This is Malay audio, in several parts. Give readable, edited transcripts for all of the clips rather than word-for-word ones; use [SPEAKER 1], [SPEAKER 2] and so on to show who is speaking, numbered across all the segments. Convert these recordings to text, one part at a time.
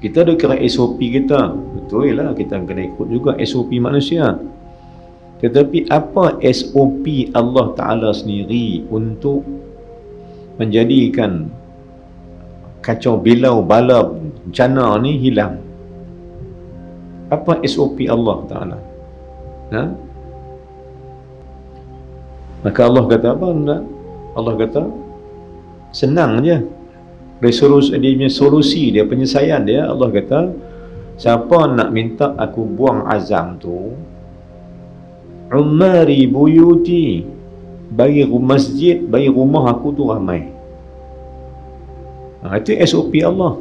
[SPEAKER 1] Kita ada kira SOP kita, betul lah, kita kena ikut juga SOP manusia. Tetapi apa SOP Allah Ta'ala sendiri untuk menjadikan kacau bilau bala bencana ni hilang? Apa SOP Allah Ta'ala? Maka Allah kata apa? Allah kata senang je. Dia punya solusi dia, penyelesaian dia, Allah kata, siapa nak minta aku buang azam tu, umari buyuti, bagi masjid, bagi rumah aku tu ramai. Itu SOP Allah.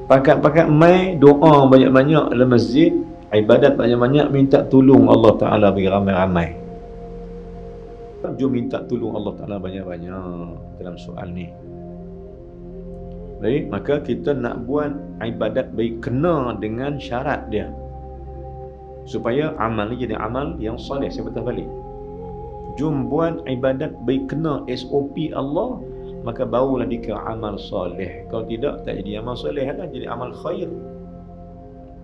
[SPEAKER 1] Pakat-pakat mai doa banyak-banyak dalam masjid, ibadat banyak-banyak, minta tolong Allah Ta'ala bagi ramai-ramai. Jom minta tolong Allah Ta'ala banyak-banyak dalam soal ni. Baik, maka kita nak buat ibadat baik kena dengan syarat dia, supaya amal ni jadi amal yang soleh. Saya betah balik, jom buat ibadat baik kena SOP Allah, maka barulah dikira amal soleh. Kalau tidak, tak jadi amal soleh lah, jadi amal khair.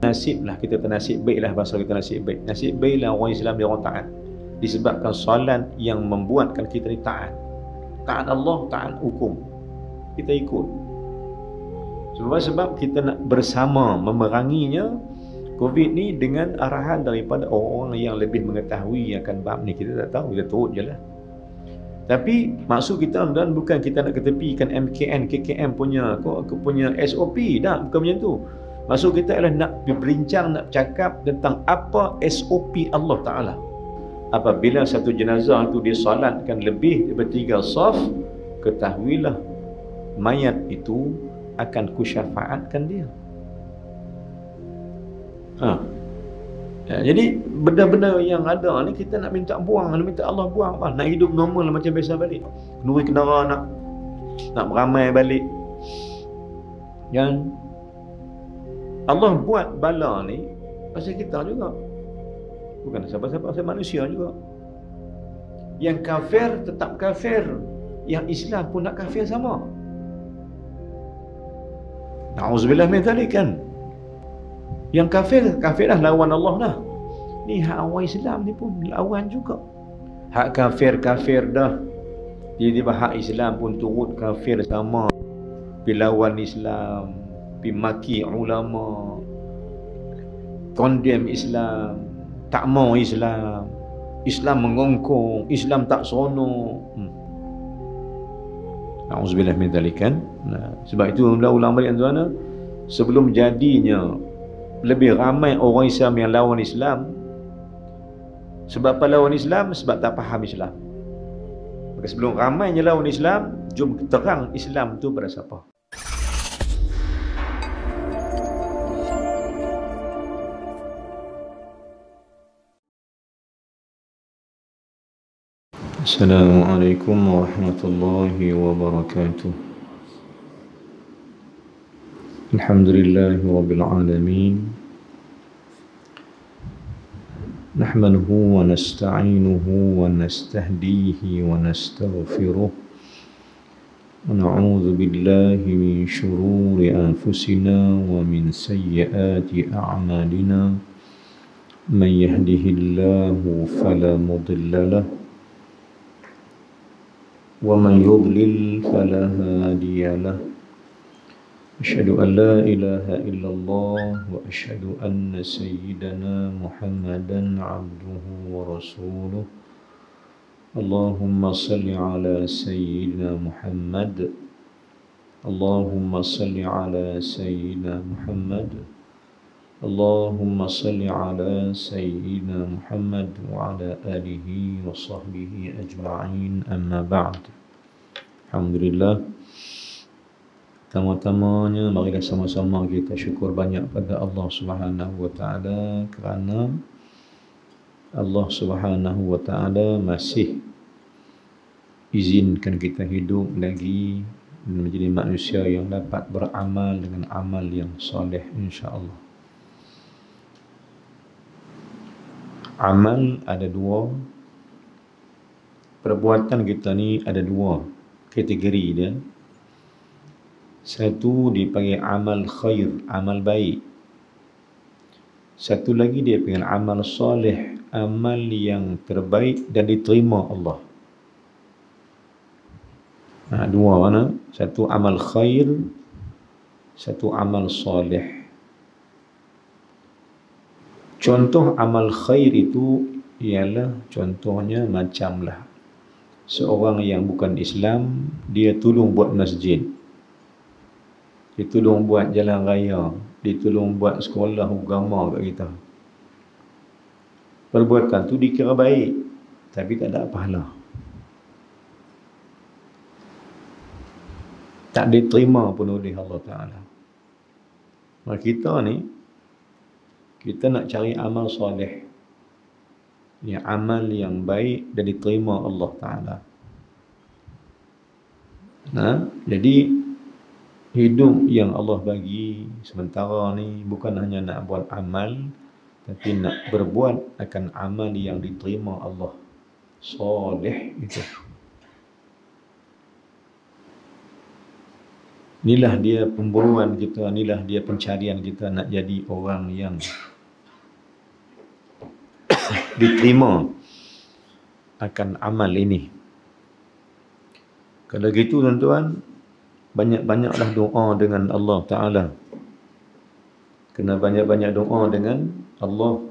[SPEAKER 1] Nasib lah, kita ternasib baik lah, bahasa kita nasib baik. Nasib baik lah orang Islam dia orang taat, disebabkan solat yang membuatkan kita ni taat. Taat Allah, taat hukum, kita ikut. Sebab kita nak bersama memeranginya Covid ni dengan arahan daripada orang-orang yang lebih mengetahui akan bab ni. Kita tak tahu, kita turut je lah. Tapi maksud kita dan bukan kita nak ketepikan MKN, KKM punya SOP, dah, bukan macam tu. Maksud kita adalah nak berbincang, nak cakap tentang apa SOP Allah Ta'ala. Apabila satu jenazah itu disolatkan lebih daripada 3 saf, ketahuilah mayat itu akan kusyafaatkan dia. Jadi benda-benda yang ada ni kita nak minta buang, nak minta Allah buang. Nak hidup normal macam biasa balik, nuri kenara, nak beramai balik. Yang Allah buat bala ni pasal kita juga, bukan siapa-siapa, pasal manusia juga. Yang kafir tetap kafir, yang Islam pun nak kafir sama. Na'udzubillah min dzalik kan. Yang kafir dah lawan Allah dah. Ni hak orang Islam ni pun lawan juga. Hak kafir dah. Tiba-tiba hak Islam pun turut kafir sama. Pi lawan Islam, pi maki ulama, condemn Islam, tak mau Islam, Islam mengongkong, Islam tak seronok. Na'udzubillah min dzalik kan. Sebab itu ulang balik tuan-tuan, sebelum jadinya lebih ramai orang Islam yang lawan Islam. Sebab apa lawan Islam? Sebab tak faham Islam. Maka sebelum ramainya lawan Islam, jom terang Islam tu pada siapa. Assalamualaikum warahmatullahi wabarakatuh. Alhamdulillahi rabbil alamin. Nahmaduhu wa nasta'inuhu wa nastahdihi wa nastaghfiruh. Wa na'udzu billahi min shururi anfusina wa min sayyiati a'malina. Man yahdihillahu fala mudilla lahu ومن يضلل فلا هادي له أشهد أن لا إله إلا الله وأشهد أن سيدنا محمدا عبده ورسوله اللهم صل على سيدنا محمد اللهم صل على سيدنا محمد اللهم صل على سيدنا محمد وعلى آله وصحبه أجمعين أما بعد. Alhamdulillah. Pertama-tamanya marilah sama-sama kita syukur banyak pada Allah Subhanahu wa taala kerana Allah Subhanahu wa taala masih izinkan kita hidup lagi menjadi manusia yang dapat beramal dengan amal yang soleh, insya-Allah. Amal ada dua, perbuatan kita ni ada dua kategori dia. Satu dipanggil amal khair, amal baik. Satu lagi dia panggil amal soleh, amal yang terbaik dan diterima Allah. Dua mana? Satu amal khair, satu amal soleh. Contoh amal khair itu ialah contohnya macamlah seorang yang bukan Islam, dia tolong buat masjid, dia tolong buat jalan raya, dia tolong buat sekolah agama kat kita. Perbuatan tu dikira baik, tapi tak ada pahala, tak diterima pun oleh Allah Ta'ala. Maka kita ni, kita nak cari amal soleh, yang amal yang baik dan diterima Allah Ta'ala. Jadi hidup yang Allah bagi sementara ni bukan hanya nak buat amal, tapi nak berbuat akan amal yang diterima Allah. Soleh itu. Inilah dia pemburuan kita, inilah dia pencarian kita nak jadi orang yang diterima akan amal ini. Kalau gitu tuan-tuan, banyak-banyaklah doa dengan Allah Ta'ala. Kena banyak-banyak doa dengan Allah.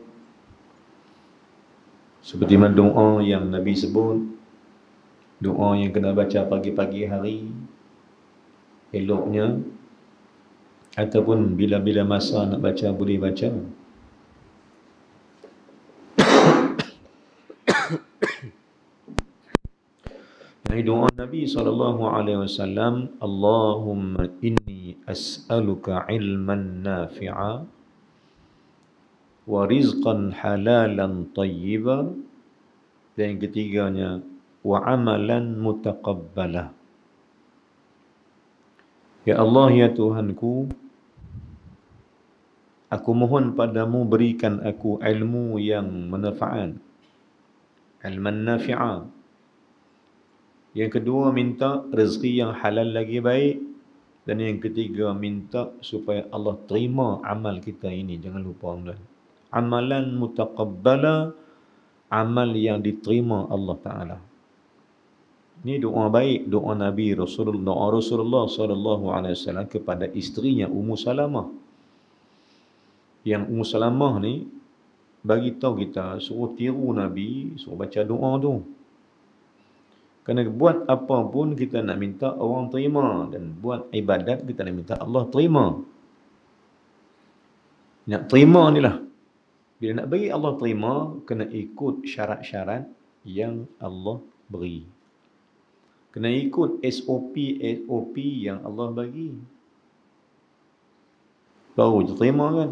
[SPEAKER 1] Seperti mana doa yang Nabi sebut, doa yang kena baca pagi-pagi hari, eloknya, ataupun bila-bila masa nak baca boleh baca. Dari doa Nabi SAW, Allahumma inni as'aluka ilman nafi'a wa rizqan halalan tayyiba. Dan yang ketiganya, wa amalan mutaqabbalah. Ya Allah, ya Tuhanku, aku mohon padamu berikan aku ilmu yang manfaat, ilman nafi'a. Yang kedua, minta rezeki yang halal lagi baik. Dan yang ketiga, minta supaya Allah terima amal kita ini. Jangan lupa, amalan mutaqabbala, amal yang diterima Allah Ta'ala. Ini doa baik, doa Nabi Rasulullah SAW kepada isterinya Ummu Salamah. Yang Ummu Salamah ni bagi tahu kita, suruh tiru Nabi, suruh baca doa tu. Kerana buat apa pun kita nak minta orang terima, dan buat ibadat kita nak minta Allah terima. Nak terima ni lah. Bila nak bagi Allah terima, kena ikut syarat-syarat yang Allah beri. Kena ikut SOP yang Allah bagi. Baru terima kan.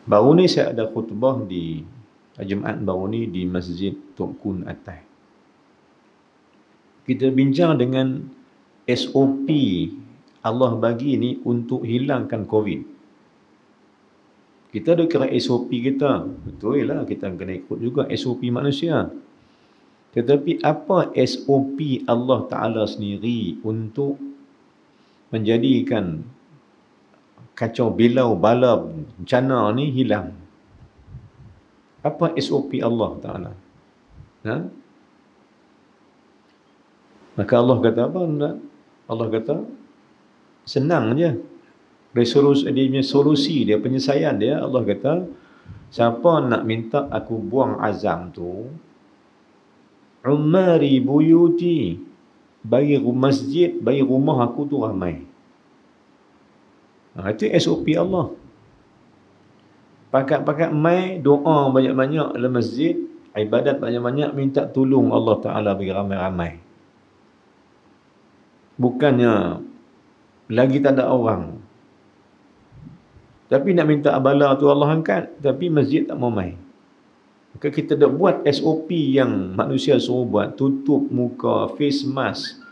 [SPEAKER 1] Baru ni saya ada khutbah di Jumaat baru ni di Masjid Tok Kun Atas. Kita bincang dengan SOP Allah bagi ni untuk hilangkan COVID. Kita ada kira SOP kita. Betul lah, kita kena ikut juga SOP manusia. Tetapi apa SOP Allah Ta'ala sendiri untuk menjadikan kacau bilau bala bencana ni hilang? Apa SOP Allah Ta'ala? Maka Allah kata apa? Allah kata, senang je. Dia punya solusi, dia penyelesaian dia, Allah kata, siapa nak minta aku buang azam tu, umari buyuti, bagi masjid, bagi rumah aku tu ramai. Itu SOP Allah. Pakat-pakat mai doa banyak-banyak dalam masjid, ibadat banyak-banyak, minta tolong Allah Ta'ala bagi ramai-ramai. Bukannya lagi tak ada orang, tapi nak minta bala tu Allah angkat, tapi masjid tak mau mai. Maka kita dah buat SOP yang manusia suruh buat, tutup muka, face mask,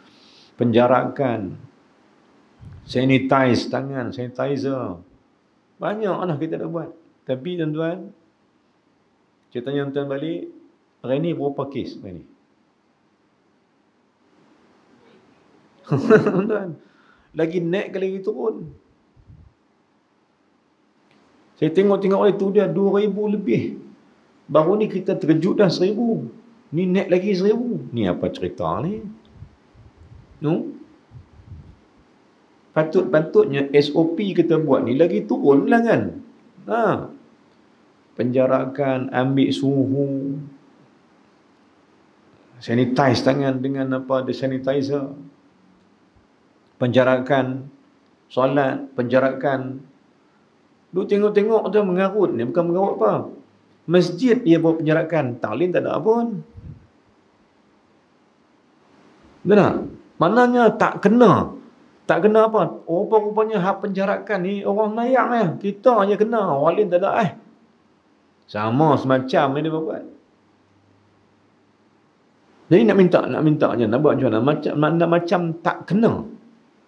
[SPEAKER 1] penjarakan, sanitize tangan, sanitizer. Banyak lah kita dah buat. Tapi tuan-tuan, saya tanya tuan balik, hari ni berapa kes hari ni? Tuan. Lagi naik ke lagi turun. Saya tengok oleh tu dia 2,000 lebih. Baru ni kita terkejut dah 1,000. Ni naik lagi 1,000. Ni apa cerita ni? No? Patutnya SOP kita buat ni lagi turun lah kan. Penjarakan, ambil suhu, sanitize tangan dengan ada sanitizer, penjarakan solat, penjarakan. Duk tengok tu mengarut ni, bukan mengarut apa. Masjid dia buat penjarakan, taklin tak ada pun. Betul tak? Maknanya tak kena apa? Rupanya hak penjarakan ni orang layak kita je kena, orang lain tak ada Sama semacam ni dia buat. Jadi nak minta je, nak buat macam mana? Macam tak kena.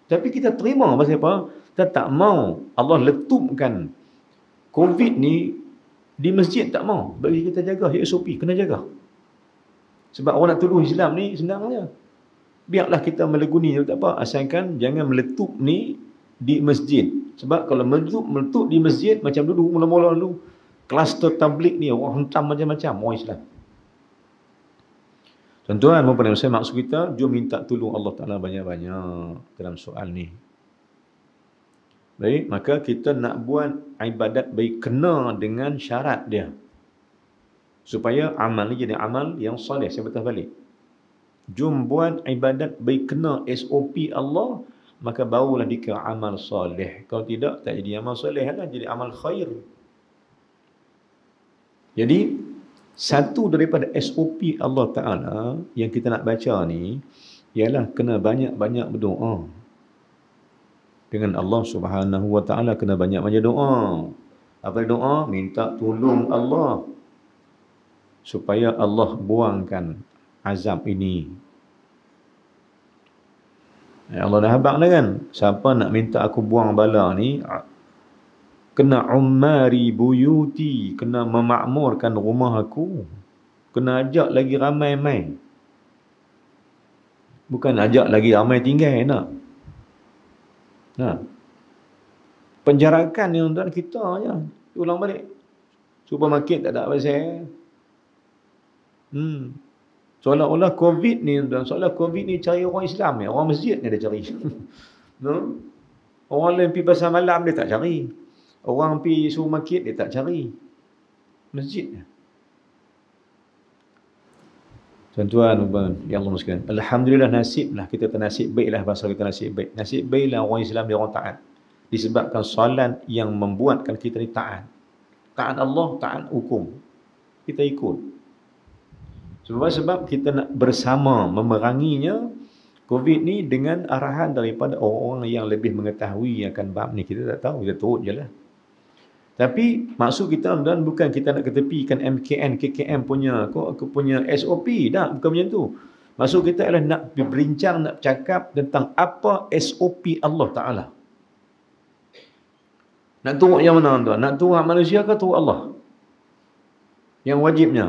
[SPEAKER 1] Tapi kita terima pasal apa? Kita tak mau Allah letupkan COVID ni di masjid, tak mau. Bagi kita jaga SOP, kena jaga. Sebab orang nak tuduh Islam ni senang je. Biarlah kita meleguni, tak apa, asalkan jangan meletup ni di masjid. Sebab kalau meletup di masjid, macam dulu mula-mula dulu kluster tabligh ni orang hentam macam-macam orang Islam. Tuan-tuan, saya maksud kita, jom minta tolong Allah Ta'ala banyak-banyak dalam soal ni. Baik, maka kita nak buat ibadat baik kena dengan syarat dia. Supaya amal ni jadi amal yang soleh. Saya betah balik. Jom buat ibadat baik kena SOP Allah, maka barulah dikira amal soleh. Kalau tidak, tak jadi amal soleh lah, jadi amal khair. Jadi, satu daripada SOP Allah Ta'ala yang kita nak baca ni, ialah kena banyak-banyak berdoa. Dengan Allah Subhanahu Wa Ta'ala kena banyak-banyak doa. Apa doa? Minta tolong Allah supaya Allah buangkan azab ini. Allah dah habaq dah kan? Siapa nak minta aku buang bala ni, kena umari buyuti, kena memakmurkan rumah aku, kena ajak lagi ramai mai. Bukan ajak lagi ramai tinggal nak. Penjarakan ni tuan kita je. Ulang balik. Supermarket tak ada pasal. Seolah-olah COVID ni tuan, seolah COVID ni cari orang Islam orang masjid ni dia cari. No? Orang lain pergi pasar malam dia tak cari. Orang pergi supermarket dia tak cari. Masjid ni. Tuan-tuan, ya Allah sekalian, alhamdulillah nasiblah kita ternasib baiklah, bahasa kita nasib baik. Nasib baiklah orang Islam dia orang taat. Disebabkan solat yang membuatkan kita ni taat. Taat Allah, taat hukum. Kita ikut. Sebab kita nak bersama memeranginya COVID ni dengan arahan daripada orang-orang yang lebih mengetahui akan bab ni. Kita tak tahu, kita turut je lah. Tapi maksud kita dan bukan kita nak ketepikan MKN, KKM punya SOP. Tak, bukan macam tu. Maksud kita adalah nak berbincang, nak cakap tentang apa SOP Allah Ta'ala. Nak turut yang mana tuan? Nak turut manusia ke turut Allah? Yang wajibnya.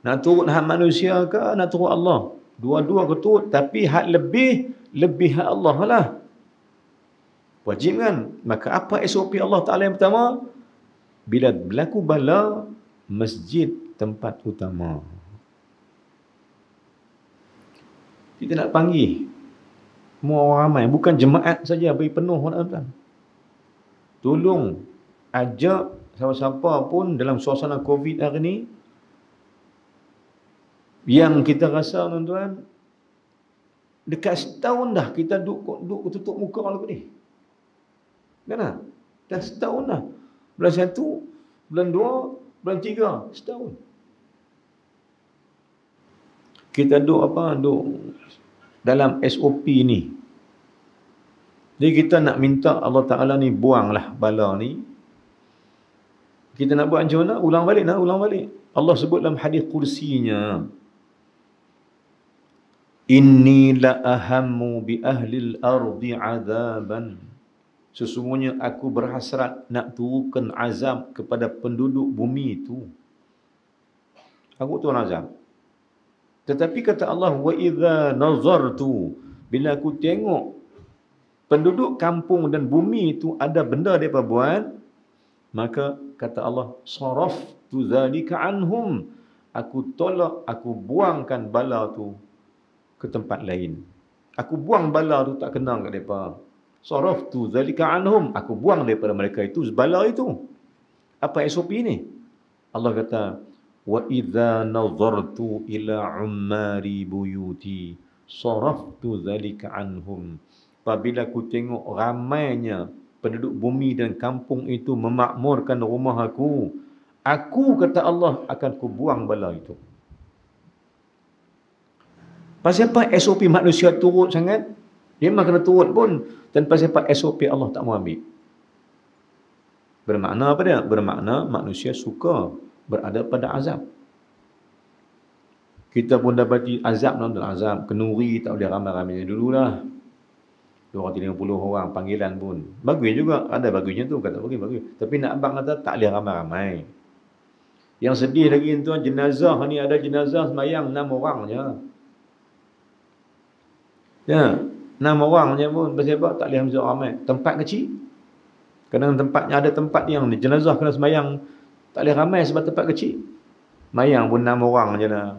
[SPEAKER 1] Nak turut hak manusia ke nak turut Allah? Dua-dua ke turut, tapi hak lebih hak Allah lah. Wajib kan? Maka apa SOP Allah Ta'ala yang pertama? Bila berlaku bala, masjid tempat utama. Kita nak panggil semua orang ramai, bukan jemaat saja bagi penuh tuan-tuan. Tolong ajak siapa-siapa pun dalam suasana COVID hari ni yang kita rasa tuan-tuan dekat setahun dah kita duduk tutup muka lagu ni. Kan? Dah setahun dah. Bulan 1, bulan 2, bulan 3, setahun. Kita duduk dalam SOP ni. Jadi kita nak minta Allah Ta'ala ni buanglah bala ni. Kita nak buat macam mana? Ulang balik. Allah sebut dalam hadis kursinya, inni la ahammu bi ahlil ardi azaban. Sesungguhnya aku berhasrat nak turunkan azab kepada penduduk bumi itu. Aku turun azab. Tetapi kata Allah, wa idza nazartu Bila aku tengok penduduk kampung dan bumi itu ada benda mereka buat, maka kata Allah, saraftu dzalika anhum. Aku tolak, aku buangkan bala tu ke tempat lain. Aku buang bala tu tak kena kat mereka. Saraftu dzalika anhum. Aku buang daripada mereka itu bala itu. Apa SOP ni? Allah kata, wa idza nazartu ila ummari buyuti saraftu dzalika anhum. Apabila aku tengok ramainya penduduk bumi dan kampung itu memakmurkan rumah aku kata Allah akan ku buang bala itu. Pasal apa SOP manusia turut sangat? Dia memang kena turut pun. Dan pasal apa SOP Allah tak mau ambil? Bermakna apa dia? Bermakna manusia suka berada pada azab. Kita pun dapati azab dalam azab. Kenuri tak boleh ramai-ramai dululah. 250 orang panggilan pun. Bagus juga. Ada bagusnya tu. Kata bagus. Tapi nak abang kata tak boleh ramai-ramai. Yang sedih lagi tuan, jenazah ni ada jenazah semayang 6 orang je. Ya, 6 orang je pun. Sebab tak boleh ramai. Tempat kecil. Kadang tempatnya ada tempat yang jenazah kena semayang tak boleh ramai sebab tempat kecil. Mayang pun 6 orang je lah.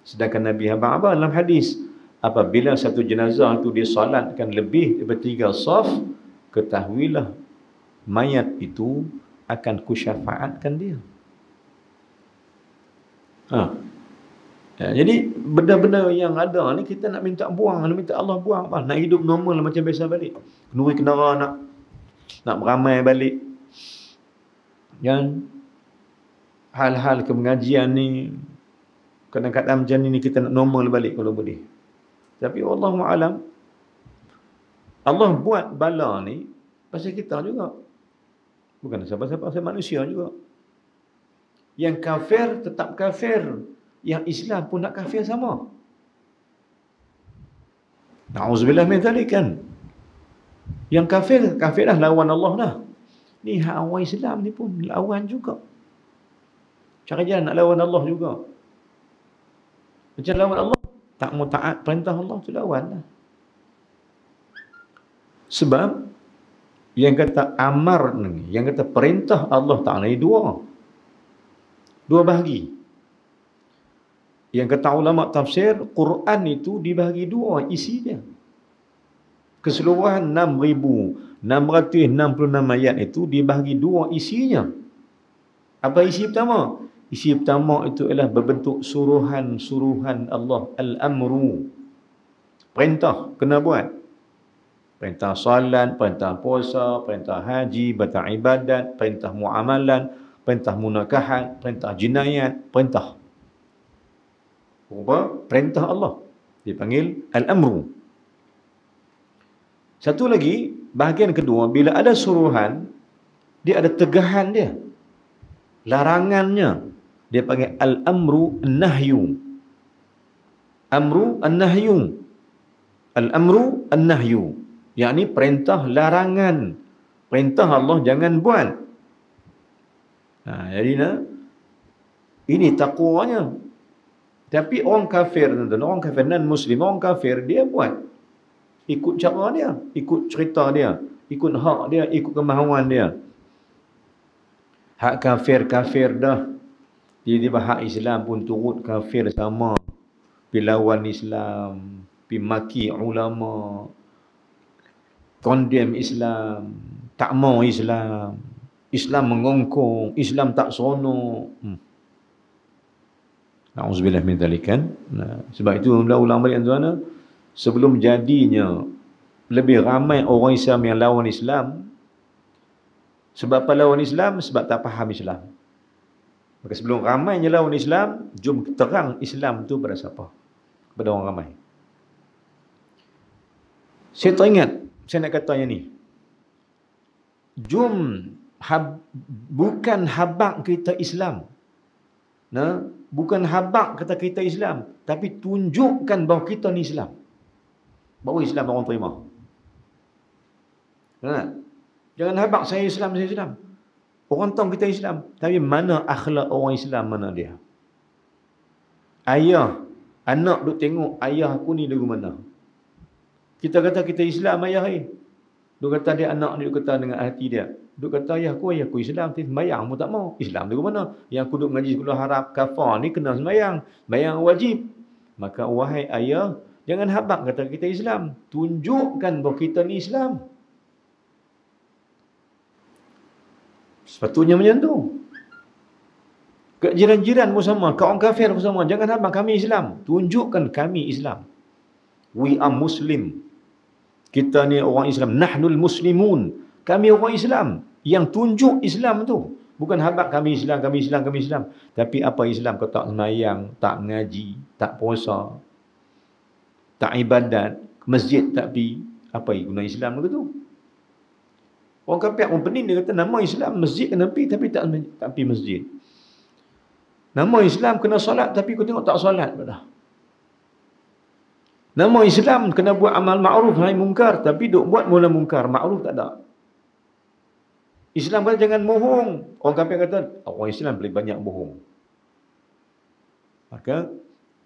[SPEAKER 1] Sedangkan Nabi abang apa dalam hadis, apabila satu jenazah itu disolatkan lebih daripada 3 saf, ketahuilah mayat itu akan kusyafaatkan dia. Jadi benda-benda yang ada ni kita nak minta buang, nak minta Allah buang apa? Nak hidup normal macam biasa balik. Kenuri kenara nak beramai balik. Yang hal-hal kepengajian ni kadang-kadang macam ni kita nak normal balik kalau boleh. Tapi wallahu alam, Allah buat bala ni pasal kita juga. Bukan siapa-siapa, pasal manusia juga. Yang kafir tetap kafir, yang Islam pun nak kafir sama. Na'udzubillah min dzalik kan. Yang kafir dah lawan Allah dah. Ni hak orang Islam ni pun lawan juga. Cara jalan nak lawan Allah juga. Macam lawan Allah, tak mau taat perintah Allah tu lawan lah. Sebab yang kata amar ni, yang kata perintah Allah Ta'ala ni dua bahagi. Yang kata ulama tafsir, Quran itu dibahagi dua isi dia. Keseluruhan 6,666 ayat itu dibahagi dua isinya. Apa isi pertama? Isi pertama itu ialah berbentuk suruhan Allah, al-amru. Perintah kena buat. Perintah salat, perintah puasa, perintah haji, perintah ibadat, perintah muamalan, perintah munakahat, perintah jinayat, perintah. Perintah Allah dipanggil al-amru. Satu lagi, bahagian kedua, bila ada suruhan, dia ada tegahan dia. Larangannya, dia panggil al-amru an-nahyu. Amru an-nahyu. Al-amru an-nahyu. Yakni perintah larangan. Perintah Allah jangan buat. Jadi ini takwanya. Tapi orang kafir, orang kafir non-Muslim, orang kafir, dia buat. Ikut cara dia, ikut cerita dia, ikut hak dia, ikut kemahuan dia. Hak kafir dah. Tiba-tiba hak Islam pun turut kafir sama. Pergi lawan Islam, pergi maki ulama, condemn Islam, tak mau Islam, Islam mengongkong, Islam tak seronok. Na'udzubillah min dzalik kan. Sebab itu ulama yang tuan, sebelum jadinya lebih ramai orang Islam yang lawan Islam. Sebab apa lawan Islam? Sebab tak faham Islam. Maka sebelum ramainya lawan Islam, jom terang Islam tu pada siapa? Kepada orang ramai. Saya teringat, saya nak katanya ni. Jom bukan habaq kita Islam. Bukan habaq kata kita Islam, tapi tunjukkan bahawa kita ni Islam. Bahawa Islam orang terima. Jangan habaq saya Islam. Orang tahu kita Islam, tapi mana akhlak orang Islam, mana dia? Ayah, anak duk tengok ayah aku ni lagu mana? Kita kata kita Islam ayah Dia kata dia anak ni, dia kata dengan hati dia. Dia kata ayahku Islam, tapi sembahyang pun tak mau. Islam tu ke mana? Yang aku duduk mengaji sekolah harap kafar ni kena sembahyang. Sembahyang wajib. Maka wahai ayah, jangan habaq kata kita Islam. Tunjukkan bahawa kita ni Islam. Sepatutnya macam tu. Kat jiran-jiran pun sama, kat orang kafir pun sama. Jangan habaq kami Islam. Tunjukkan kami Islam. We are Muslim. Kita ni orang Islam. Nahnul Muslimun. Kami orang Islam. Yang tunjuk Islam tu. Bukan habaq kami Islam, kami Islam, kami Islam. Tapi apa Islam? Kau tak sembahyang, tak ngaji, tak puasa, tak ibadat, masjid tak pergi. Apa guna Islam ke tu? Orang kafir pun pening, dia kata nama Islam masjid kena pergi tapi tak pergi masjid. Nama Islam kena solat tapi kau tengok tak solat dah. Nama Islam kena buat amal ma'ruf nahi mungkar tapi duk buat mula mungkar, ma'ruf tak ada. Islam kata jangan bohong. Orang kafir kata orang Islam boleh banyak bohong. Maka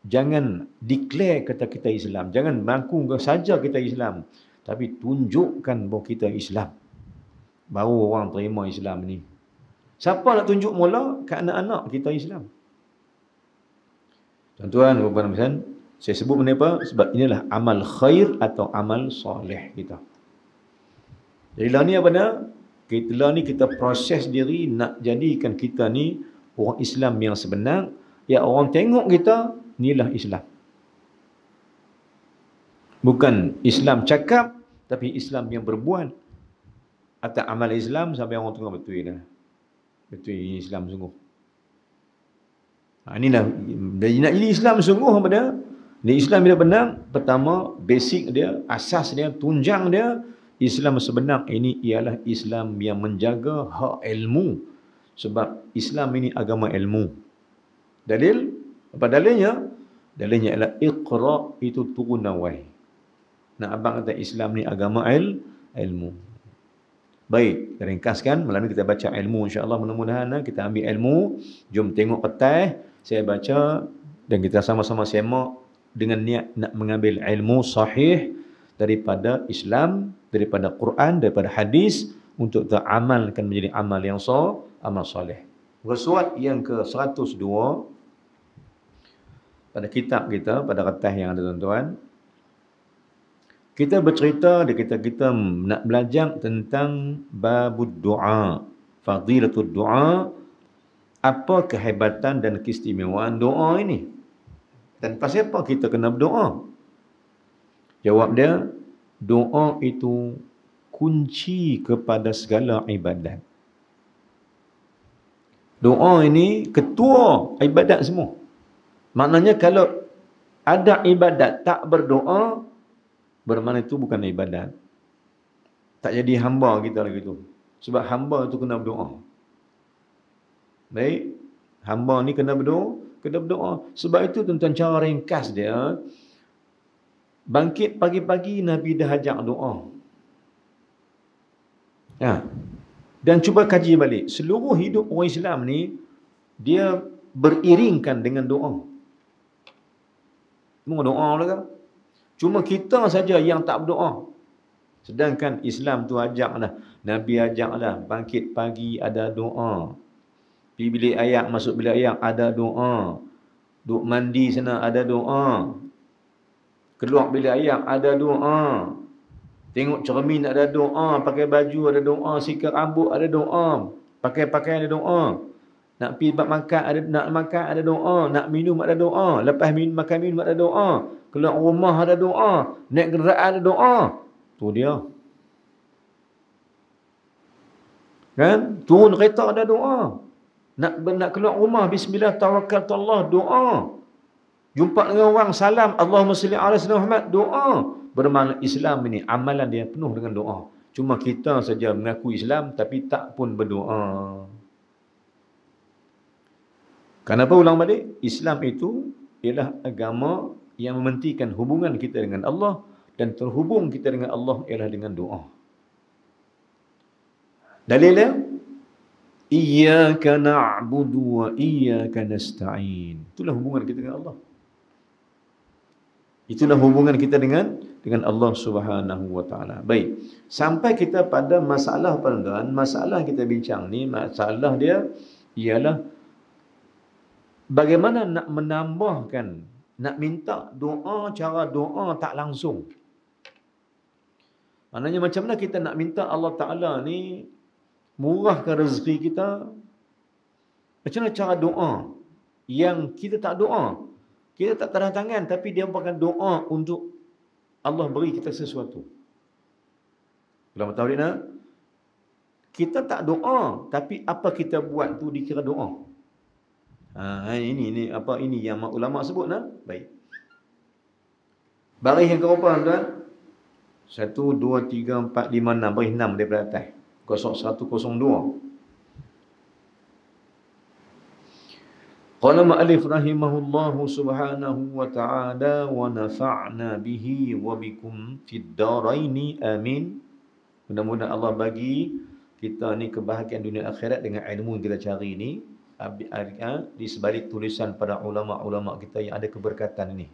[SPEAKER 1] jangan declare kata kita Islam, jangan mengaku saja kita Islam, tapi tunjukkan bahawa kita Islam. Baru orang terima Islam ni. Siapa nak tunjuk mula? Kat anak-anak kita Islam. Tuan-tuan, puan-puan, saya sebut benda apa? Sebab inilah amal khair atau amal soleh kita. Jadi lah ni apa dah? Kita ni kita proses diri nak jadikan kita ni orang Islam yang sebenar. Ya orang tengok kita, inilah Islam. Bukan Islam cakap, tapi Islam yang berbuat. Atau amal Islam sampai orang tengok betul dah. Betul ini Islam sungguh. Inilah nak jadi Islam sungguh apa dia? Ni Islam bila benar, pertama basic dia, asas dia, tunjang dia, Islam sebenar ini ialah Islam yang menjaga hak ilmu. Sebab Islam ini agama ilmu. Dalil? Apa dalilnya? Dalilnya ialah Iqra itu turun awal. Nak abang kata Islam ni agama ilmu. Baik, kita ringkaskan. Malam ni kita baca ilmu insya-Allah, mudah-mudahan kita ambil ilmu. Jom tengok kertas, saya baca dan kita sama-sama semak dengan niat nak mengambil ilmu sahih daripada Islam, daripada Quran, daripada hadis untuk teramalkan menjadi amal yang amal soleh. Surat yang ke-102 pada kitab kita, pada kertas yang ada tuan-tuan, kita bercerita, kita nak belajar tentang babud doa, fadilatul doa, apa kehebatan dan keistimewaan doa ini. Dan pasal apa kita kena berdoa? Jawab dia, doa itu kunci kepada segala ibadat. Doa ini ketua ibadat semua. Maknanya kalau ada ibadat tak berdoa, bermakna itu bukan ibadat. Tak jadi hamba kita lagi tu. Sebab hamba itu kena berdoa. Baik, hamba ni kena berdoa. Sebab itu tuan-tuan cara ringkas dia, bangkit pagi-pagi Nabi dah ajak doa. Dan cuba kaji balik. Seluruh hidup orang Islam ni, dia beriringkan dengan doa. Semua doa lah kan? Cuma kita saja yang tak berdoa. Sedangkan Islam tu ajaklah, Nabi ajaklah, bangkit pagi ada doa. Pergi bilik air, masuk bilik air ada doa. Duk mandi sana ada doa. Keluar bilik air ada doa. Tengok cermin ada doa, pakai baju ada doa, sikat rambut ada doa, pakai pakaian ada doa. Nak pergi makan ada, nak makan ada doa, nak minum ada doa, lepas makan minum ada doa, keluar rumah ada doa, naik kenderaan ada doa. Tu dia. Kan? Turun kereta ada doa. Nak keluar rumah, bismillah tawakkaltullah, doa. Jumpa dengan orang, salam, Allahumma salli ala sayyidina Muhammad, doa. Bermakna Islam ini, amalan dia penuh dengan doa. Cuma kita saja mengaku Islam, tapi tak pun berdoa. Kenapa ulang balik? Islam itu ialah agama yang mementingkan hubungan kita dengan Allah, dan terhubung kita dengan Allah ialah dengan doa. Dalilnya, iyyaka na'budu wa iyyaka nasta'in. Itulah hubungan kita dengan Allah. Itulah hubungan kita dengan Allah Subhanahu wa taala. Baik. Sampai kita pada masalah tuan-tuan, masalah kita bincang ni, masalah dia ialah bagaimana nak menambahkan, nak minta doa, cara doa tak langsung. Maknanya macam mana kita nak minta Allah Ta'ala ni murahkan rezeki kita. Macam mana cara doa yang kita tak doa, kita tak tanda tangan, tapi dia merupakan doa untuk Allah beri kita sesuatu. Ulama tahu dia, kita tak doa, tapi apa kita buat tu dikira doa. Ini yang ulama sebut nah. Baik. Baris yang keberapa tuan? 1 2 3 4 5 6, baris 6 daripada atas. 0102. Qala ma'alif rahimahullahu subhanahu wa ta'ala wa nafa'na bihi wa bikum fid daraini amin. Mudah-mudahan Allah bagi kita ni kebahagiaan dunia akhirat dengan ilmu yang kita cari ni, di sebalik tulisan pada ulama-ulama kita yang ada keberkatan ini.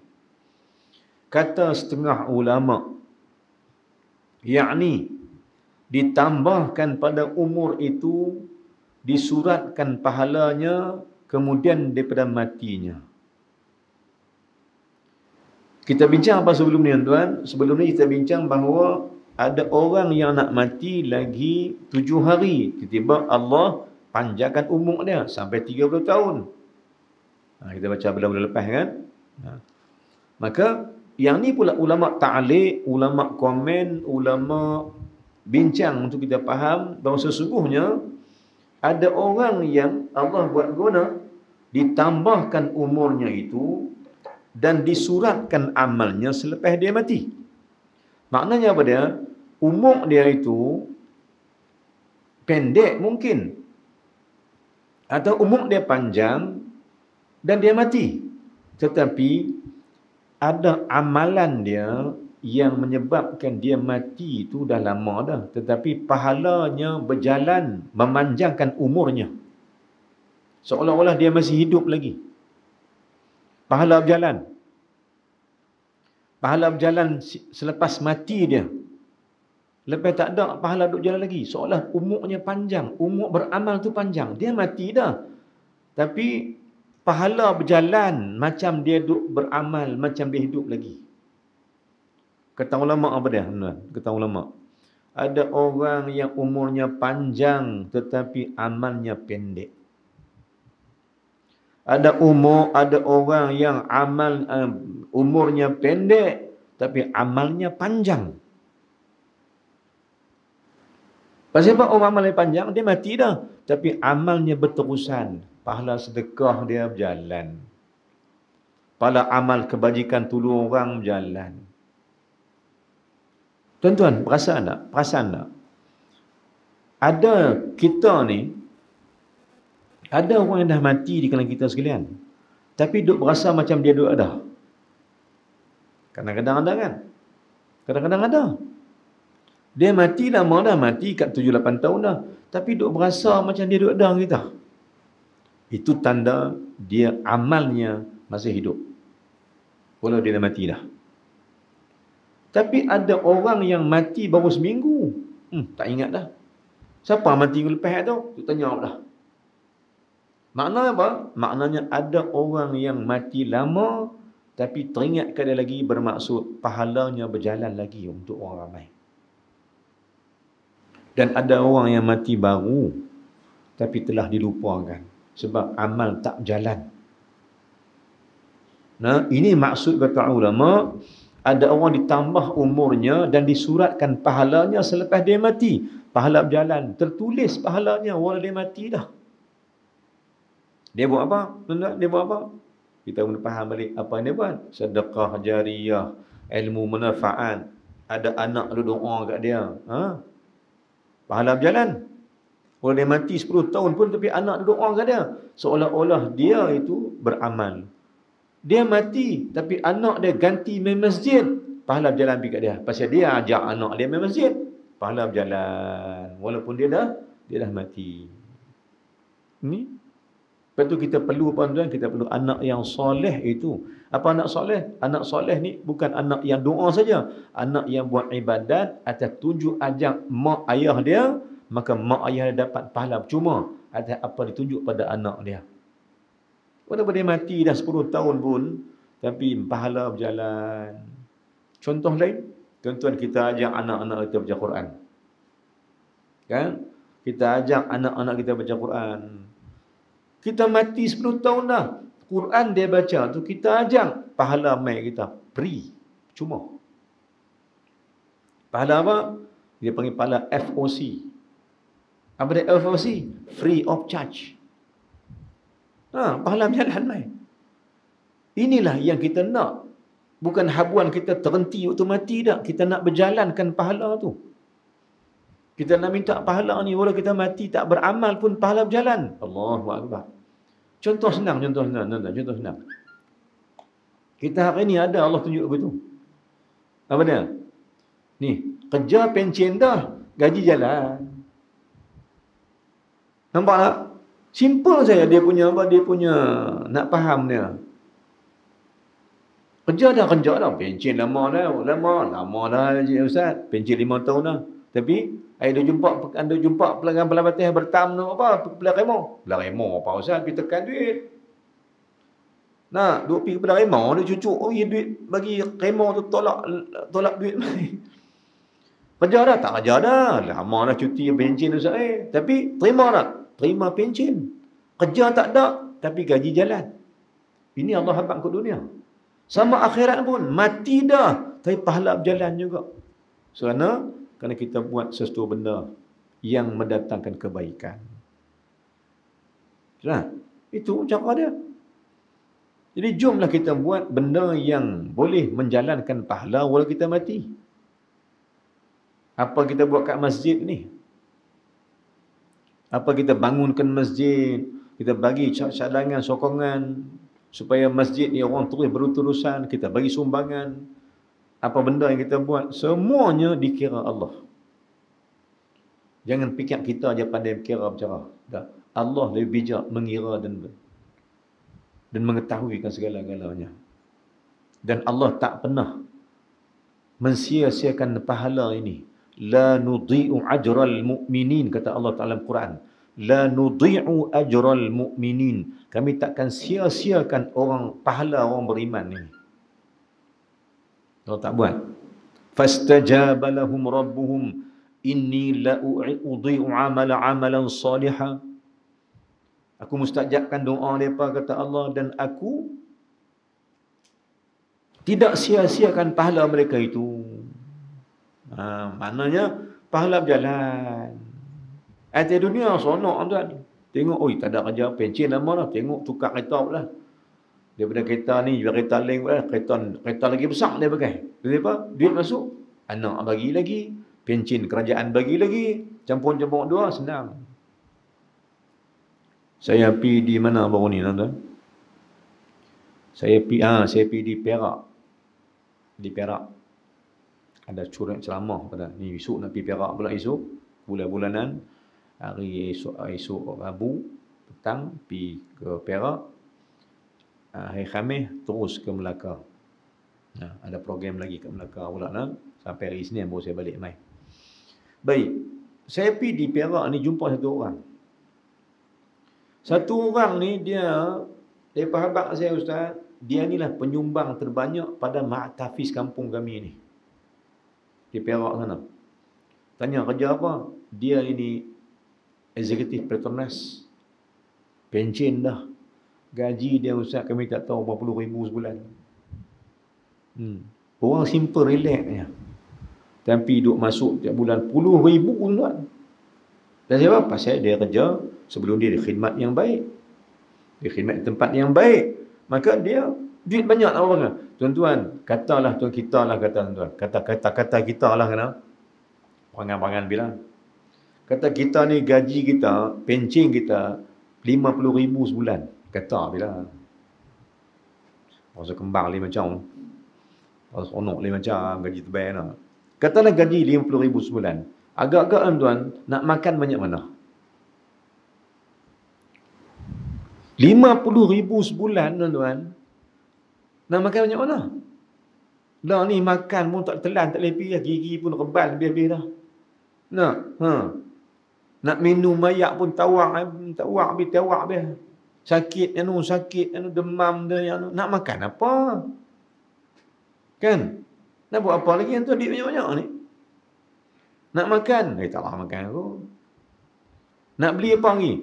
[SPEAKER 1] Kata setengah ulama, yakni ditambahkan pada umur itu, disuratkan pahalanya, kemudian daripada matinya. Kita bincang apa sebelum ni tuan? Sebelum ni kita bincang bahawa ada orang yang nak mati lagi 7 hari. Tiba-tiba Allah panjangkan umur dia sampai 30 tahun. Kita baca bulan-bulan lepas kan. Maka yang ni pula ulama ta'liq, ulama komen, ulama bincang untuk kita faham bahawa sesungguhnya ada orang yang Allah buat guna ditambahkan umurnya itu dan disuratkan amalnya selepas dia mati. Maknanya apa dia? Umur dia itu pendek mungkin, atau umur dia panjang dan dia mati, tetapi ada amalan dia yang menyebabkan dia mati itu dah lama dah, tetapi pahalanya berjalan memanjangkan umurnya, seolah-olah dia masih hidup lagi. Pahala berjalan. Pahala berjalan selepas mati dia. Lepas tak ada, pahala duduk jalan lagi. Seolah umurnya panjang. Umur beramal tu panjang. Dia mati dah. Tapi pahala berjalan macam dia duduk beramal, macam dia hidup lagi. Kata ulama apa dia? Kata ulama, ada orang yang umurnya panjang tetapi amalnya pendek. Ada orang yang umurnya pendek tapi amalnya panjang. Pasal apa orang amalnya panjang? Dia mati dah, tapi amalnya berterusan. Pahala sedekah dia berjalan. Pahala amal kebajikan tolong orang berjalan. Tuan-tuan, perasan tak? Ada kita ni, ada orang yang dah mati di kalangan kita sekalian, tapi duk berasa macam dia duk ada. Kadang-kadang ada kan? Kadang-kadang ada. Dia mati lama dah, mati kat 7-8 tahun dah, tapi duk berasa macam dia duk ada kita. Itu tanda dia amalnya masih hidup, walau dia dah mati dah. Tapi ada orang yang mati baru seminggu, tak ingat dah. Siapa mati minggu lepas tu? Tu tanya dah. Maknanya apa? Maknanya ada orang yang mati lama, tapi teringatkan dia lagi, bermaksud pahalanya berjalan lagi untuk orang ramai. Dan ada orang yang mati baru, tapi telah dilupakan sebab amal tak berjalan. Nah, ini maksud kata ulama, ada orang ditambah umurnya dan disuratkan pahalanya selepas dia mati. Pahala berjalan, tertulis pahalanya walau dia mati dah. Dia buat apa? Dia buat apa? Kita kena faham balik apa yang dia buat. Sedekah jariyah, ilmu manfaat, ada anak ada doa kat dia. Pahala berjalan. Walau dia mati 10 tahun pun, tapi anak ada doa kat dia. Seolah-olah dia itu beramal. Dia mati, tapi anak dia ganti main masjid. Pahala berjalan pergi kat dia. Pasal dia ajak anak dia main masjid. Pahala berjalan. Walaupun dia dah mati. Ni. Lepas tu kita perlu tuan-tuan, kita perlu anak yang soleh itu. Apa anak soleh? Anak soleh ni bukan anak yang doa saja. Anak yang buat ibadat atas tunjuk ajak mak ayah dia, maka mak ayah dia dapat pahala percuma atas apa ditunjuk pada anak dia. Walaupun dia mati dah 10 tahun pun, tapi pahala berjalan. Contoh lain, tuan-tuan, kita ajak anak-anak kita baca Quran. Kan? Kita ajak anak-anak kita baca Quran. Kita mati 10 tahun dah, Quran dia baca tu, kita ajak, pahala mai kita free, cuma. Pahala apa? Dia panggil pahala FOC. Apa dia FOC? Free of charge. Pahala berjalan mai. Inilah yang kita nak. Bukan habuan kita terhenti waktu mati dah. Kita nak berjalankan pahala tu. Kita nak minta pahala ni, walau kita mati tak beramal pun pahala berjalan. Allahu Akbar. Contoh senang. Kita hari ni ada Allah tunjuk begitu. Apa dia? Ni, kerja pencen dah, gaji jalan. Nampak tak? Simple saja dia punya apa, dia punya nak faham dia. Kerja dah, pencen lama dah Ustaz. Pencen 5 tahun dah. Tapi anda jumpa pelanggan-pelanggan bertamu apa? Belah remo apa Ustaz? Pergi tekan duit. Nah, duk pergi belah remo, dia cucuk, duit bagi remo tu tolak duit mai. Kerja dah, tak kerja dah. Lama dah cuti pencen Ustaz. Tapi terima tak? Terima pencen. Kerja tak ada, tapi gaji jalan. Ini Allah habaq ke dunia. Sama akhirat pun, mati dah, tapi pahala berjalan juga. Kerana kita buat sesuatu benda yang mendatangkan kebaikan. Itu cara dia. Jadi jomlah kita buat benda yang boleh menjalankan pahala walau kita mati. Apa kita buat kat masjid ni? Apa kita bangunkan masjid, kita bagi cadangan, sokongan supaya masjid ni orang terus berurusan, kita bagi sumbangan. Apa benda yang kita buat, semuanya dikira Allah. Jangan fikir kita aja pandai berkira bercara. Allah lebih bijak mengira dan mengetahui segala-galanya. Dan Allah tak pernah mensia-siakan pahala ini. La nudhi'u ajral mu'minin, kata Allah Ta'ala dalam Quran. La nudhi'u ajral mu'minin. Kami takkan sia-siakan pahala orang beriman ini. Allah tak buat. Fastajaba lahum rabbuhum inni la udhi'u amalan salihah. Aku mustajabkan doa mereka, kata Allah, dan aku tidak sia-siakan pahala mereka itu. Maknanya pahala berjalan. Di dunia sonok tuan. Tengok, tak ada kerja, pencen lama dah. Tengok tukar kereta pula. Daripada kereta ni, kereta lain pula. Kereta lagi besar dia pakai. Kenapa? Duit masuk, anak bagi lagi. Pencen kerajaan bagi lagi. Campur-campur dua, senang. Saya pergi di mana baru ni, tuan-tuan? Saya pergi di Perak. Di Perak. Ada curang ceramah pada ni, esok nak pergi Perak pula esok. Bulan-bulanan. Hari esok Rabu petang pergi ke Perak. Hari Khamis terus ke Melaka. Ada program lagi ke Melaka pula lah. Sampai hari Isnin baru saya balik mai. Baik. Saya pergi di Perak ni jumpa satu orang. Satu orang ni dia habaq saya Ustaz, dia inilah penyumbang terbanyak pada Ma'tafiz kampung kami ni. Di Perak sana. Tanya kerja apa? Dia ini eksekutif Petronas. Pencen dah. Gaji dia Ustaz kami tak tahu berapa puluh ribu sebulan. Orang simple relaxnya. Tapi duk masuk tiap bulan puluh ribu tuan. Dan sebab pasal dia kerja sebelum dia khidmat yang baik. Dia khidmat tempat yang baik. Maka dia duit banyak tak apa. Tuan-tuan, katalah tuan kita lah kata tuan. Kata kita lah kena. Perangan-perangan bilang. Kata kita ni gaji kita, pencen kita 50,000 sebulan. Kata bilang. Masa kembang lain macam. Masa sonok lain macam gaji terbaik lah. Katalah gaji 50,000 sebulan. Agak-agak tuan, nak makan banyak mana? 50,000 sebulan, tuan-tuan. Nak makan banyak mana? Dah ni makan pun tak telan, tak lepi dah. Gigi pun rebal habis-habis dah. Nak? Nak minum mayak pun tawak habis. Sakit demam dia. Nak makan apa? Kan? Nak buat apa lagi yang tu adik banyak-banyak ni? Nak makan? Tak lah makan aku. Nak beli apa lagi?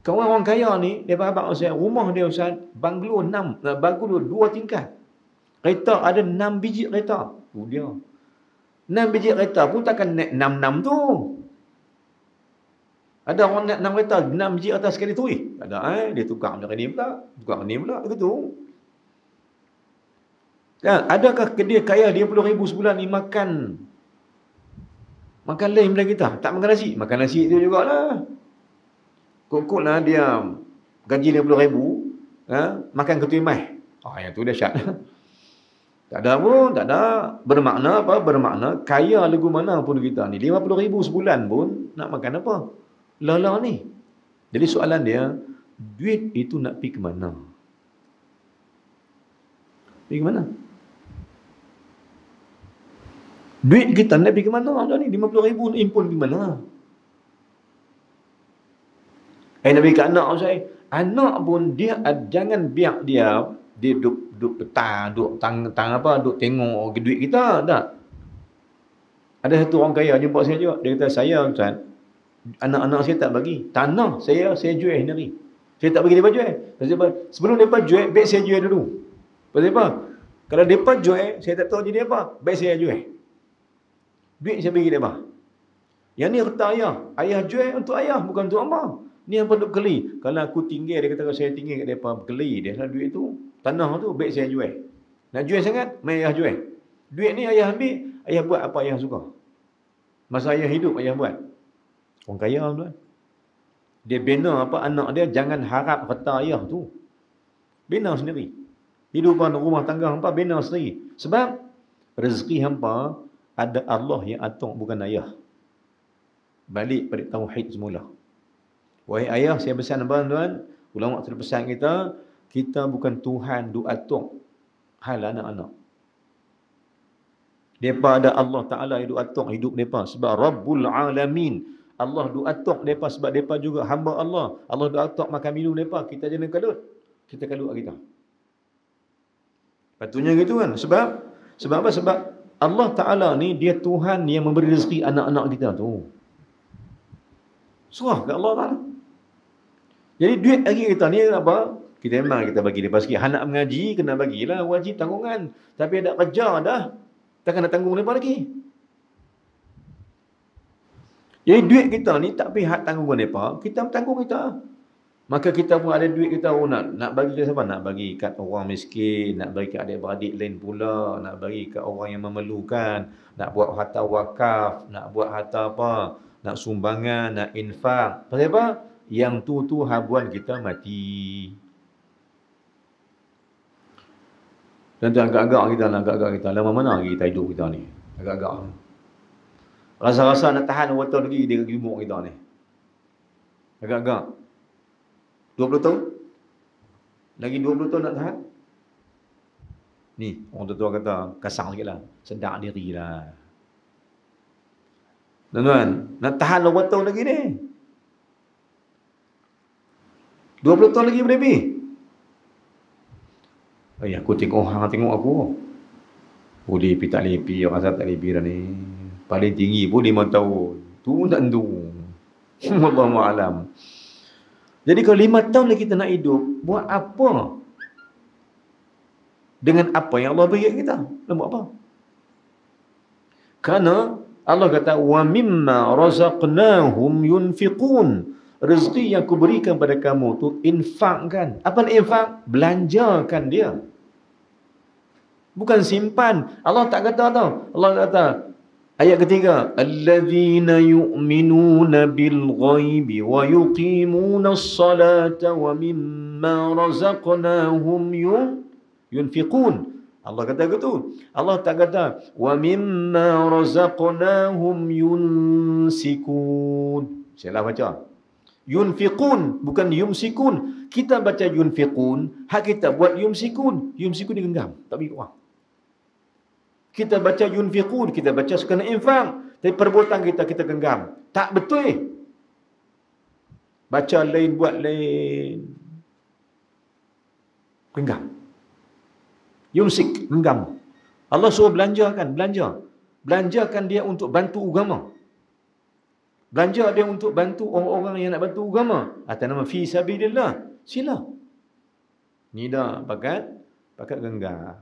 [SPEAKER 1] Kawan orang kaya ni, dia abang Ustaz, rumah dia Ustaz, banglo 2 tingkat. Kereta ada 6 biji kereta. Tu dia. 6 biji kereta pun takkan naik 6 tu. Ada orang naik 6 kereta, 6 biji kereta sekali tu. Tak ada dia tukar macam ni pula. Begitu. Ya, adakah dia kaya 50,000 sebulan ni makan lain daripada kita? Tak makan nasi. Makan nasi tu jugalah. Kok lah dia gaji 50,000, makan ketua mai. Yang tu dahsyat. Tak ada pun, tak ada. Bermakna apa? Bermakna kaya lagu mana pun kita ni. 50,000 sebulan pun nak makan apa? Lala ni. Jadi soalan dia, duit itu nak pergi ke mana? Pergi ke mana? Duit kita nak pergi ke mana? Ni 50,000 impun pergi mana? Nak pergi ke anak saya. Anak pun dia jangan biar dia duduk petang, duduk tengok duit kita, tak. Ada satu orang kaya jumpa saya juga. Dia kata, saya Ustaz, anak-anak saya tak bagi. Tanah saya jual sendiri. Saya tak bagi mereka jual. Sebelum mereka jual, baik saya jual dulu. Pasal apa? Kalau mereka jual, saya tak tahu jadi apa. Baik saya jual. Duit saya bagi mereka. Yang ni kata ayah. Ayah jual untuk ayah, bukan untuk amak. Ni yang perlu keli. Kalau aku tinggal, dia kata kalau saya tinggal kat mereka keli. Dia salah duit tu. Tanah tu, baik saya jual. Nak jual sangat, mai ayah jual. Duit ni ayah ambil, ayah buat apa ayah suka. Masa ayah hidup, ayah buat. Orang kaya tuan. Dia bina apa anak dia, jangan harap harta ayah tu. Bina sendiri. Hidupan rumah tangga hampa bina sendiri. Sebab rezeki hampa ada Allah yang atur, bukan ayah. Balik pada tauhid semula. Wahai ayah, saya pesan tuan-tuan, ulama telah pesan kita bukan Tuhan duk atur hal anak-anak. Depa ada Allah Taala yang duk atur hidup depa sebab Rabbul Alamin. Allah duk atur depa sebab depa juga hamba Allah. Allah duk atur makan minum depa, kita jangan kalut. Kita kalut kita. Patutnya gitu kan? Sebab apa? Sebab Allah Taala ni dia Tuhan yang memberi rezeki anak-anak kita tu. Surah ke Allah Taala. Jadi duit lagi kita ni apa? Kita memang kita bagi dia sikit. Nak mengaji kena bagilah, wajib tanggungan. Tapi ada kerja dah, takkan nak tanggung mereka lagi. Jadi duit kita ni tak pihak tanggungan mereka, kita tanggung kita. Maka kita pun ada duit kita nak bagi ke siapa? Nak bagi kat orang miskin, nak bagi kat adik-beradik lain pula, nak bagi kat orang yang memerlukan, nak buat harta wakaf, nak buat harta apa, nak sumbangan, nak infak. Pasal apa? Yang tu habuan kita mati. Dan agak-agak kita. Lama mana lagi kita hidup kita ni? Agak-agak. Rasa-rasa nak tahan berapa tahun lagi dia gemuk kita ni. Agak-agak. 20 tahun? Lagi 20 tahun nak tahan? Ni, orang tua kata, kasar sikit lah. Sedar diri lah. Tuan-tuan, nak tahan berapa tahun lagi ni? 20 tahun lagi boleh lebih. Aku tengok orang tengok aku. Boleh lepi tak lepi, rasa tak lepi dah ni. Paling tinggi pun 5 tahun. Tu pun tak tentu. Wallahualam. Jadi kalau 5 tahun lagi kita nak hidup, buat apa? Dengan apa yang Allah beri kita? Nak buat apa? Kerana Allah kata, wa mimma razaqnahum yunfiqun. Rezeki yang aku berikan pada kamu tu infakkan. Apa nak infak? Belanjakan dia. Bukan simpan. Allah tak kata tau. Allah kata ayat ketiga, allazina yu'minuna bil ghaibi wa yuqimuna as-salata wa mimma razaqnahum yunfiqun. Allah kata gitu. Allah tak kata wa mimma razaqnahum yunsikun. Salah baca. Yunfiqun, bukan yumsikun. Kita baca yunfiqun, hak kita buat yumsikun. Yumsikun digenggam, tak bagi orang. Kita baca yunfiqun, kita baca sekena infak, tapi perbuatan kita genggam. Tak betul. Baca lain, buat lain. Genggam. Yumsik, genggam. Allah suruh belanjakan, belanjakan dia untuk bantu agama. Belanja dia untuk bantu orang-orang yang nak bantu agama. Atas nama fi sabilillah. Sila. Ni dah pakat genggam.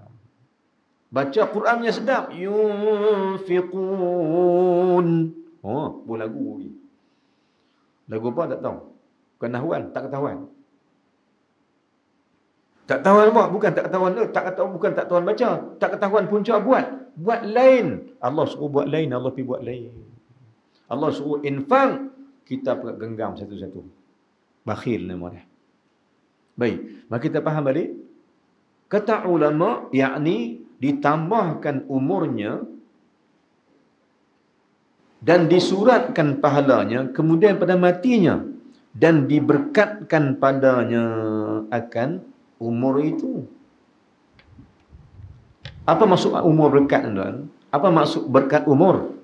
[SPEAKER 1] Baca Qurannya sedap. Yunfiqun. Oh, buat lagu ni. Lagu apa tak tahu. Bukan nahwan, tak ketahuan. Tak ketahuan apa? Bukan tak ketahuan tu. Bukan tak ketahuan baca. Tak ketahuan punca buat. Buat lain. Allah suruh buat lain, Allah pergi buat lain. Allah suruh infak, kita genggam satu-satu. Bakhil nama dia. Baik, maka kita faham balik. Kata ulama, yakni ditambahkan umurnya dan disuratkan pahalanya, kemudian pada matinya dan diberkatkan padanya akan umur itu. Apa maksud umur berkat, tuan? Apa maksud berkat umur?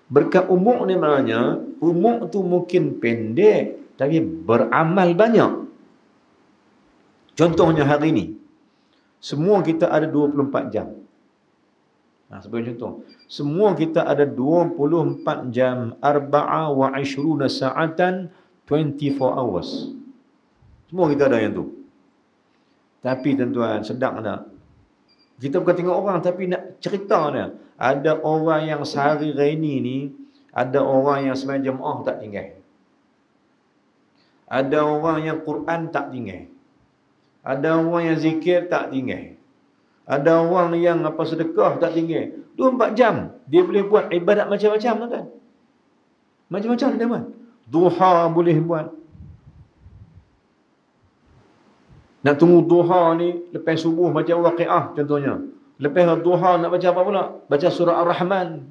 [SPEAKER 1] Berkat umur ni maknanya, umur tu mungkin pendek, tapi beramal banyak. Contohnya hari ni, semua kita ada 24 jam. Sebagai contoh, semua kita ada 24 jam, 24 sa'atan, 24 hours. Semua kita ada yang tu. Tapi tuan-tuan, sedang tak? Kita bukan tengok orang, tapi nak cerita dia. Ada orang yang sehari ini ni, ada orang yang sembahyang jemaah tak tinggal. Ada orang yang Quran tak tinggal. Ada orang yang zikir tak tinggal. Ada orang yang sedekah tak tinggal. 24 jam dia boleh buat ibadat macam-macam, tuan. Macam-macam dia buat. Duha boleh buat. Nak tunggu duha ni lepas subuh baca Waqiah contohnya. Lepas duha nak baca apa pula? Baca surah Ar-Rahman.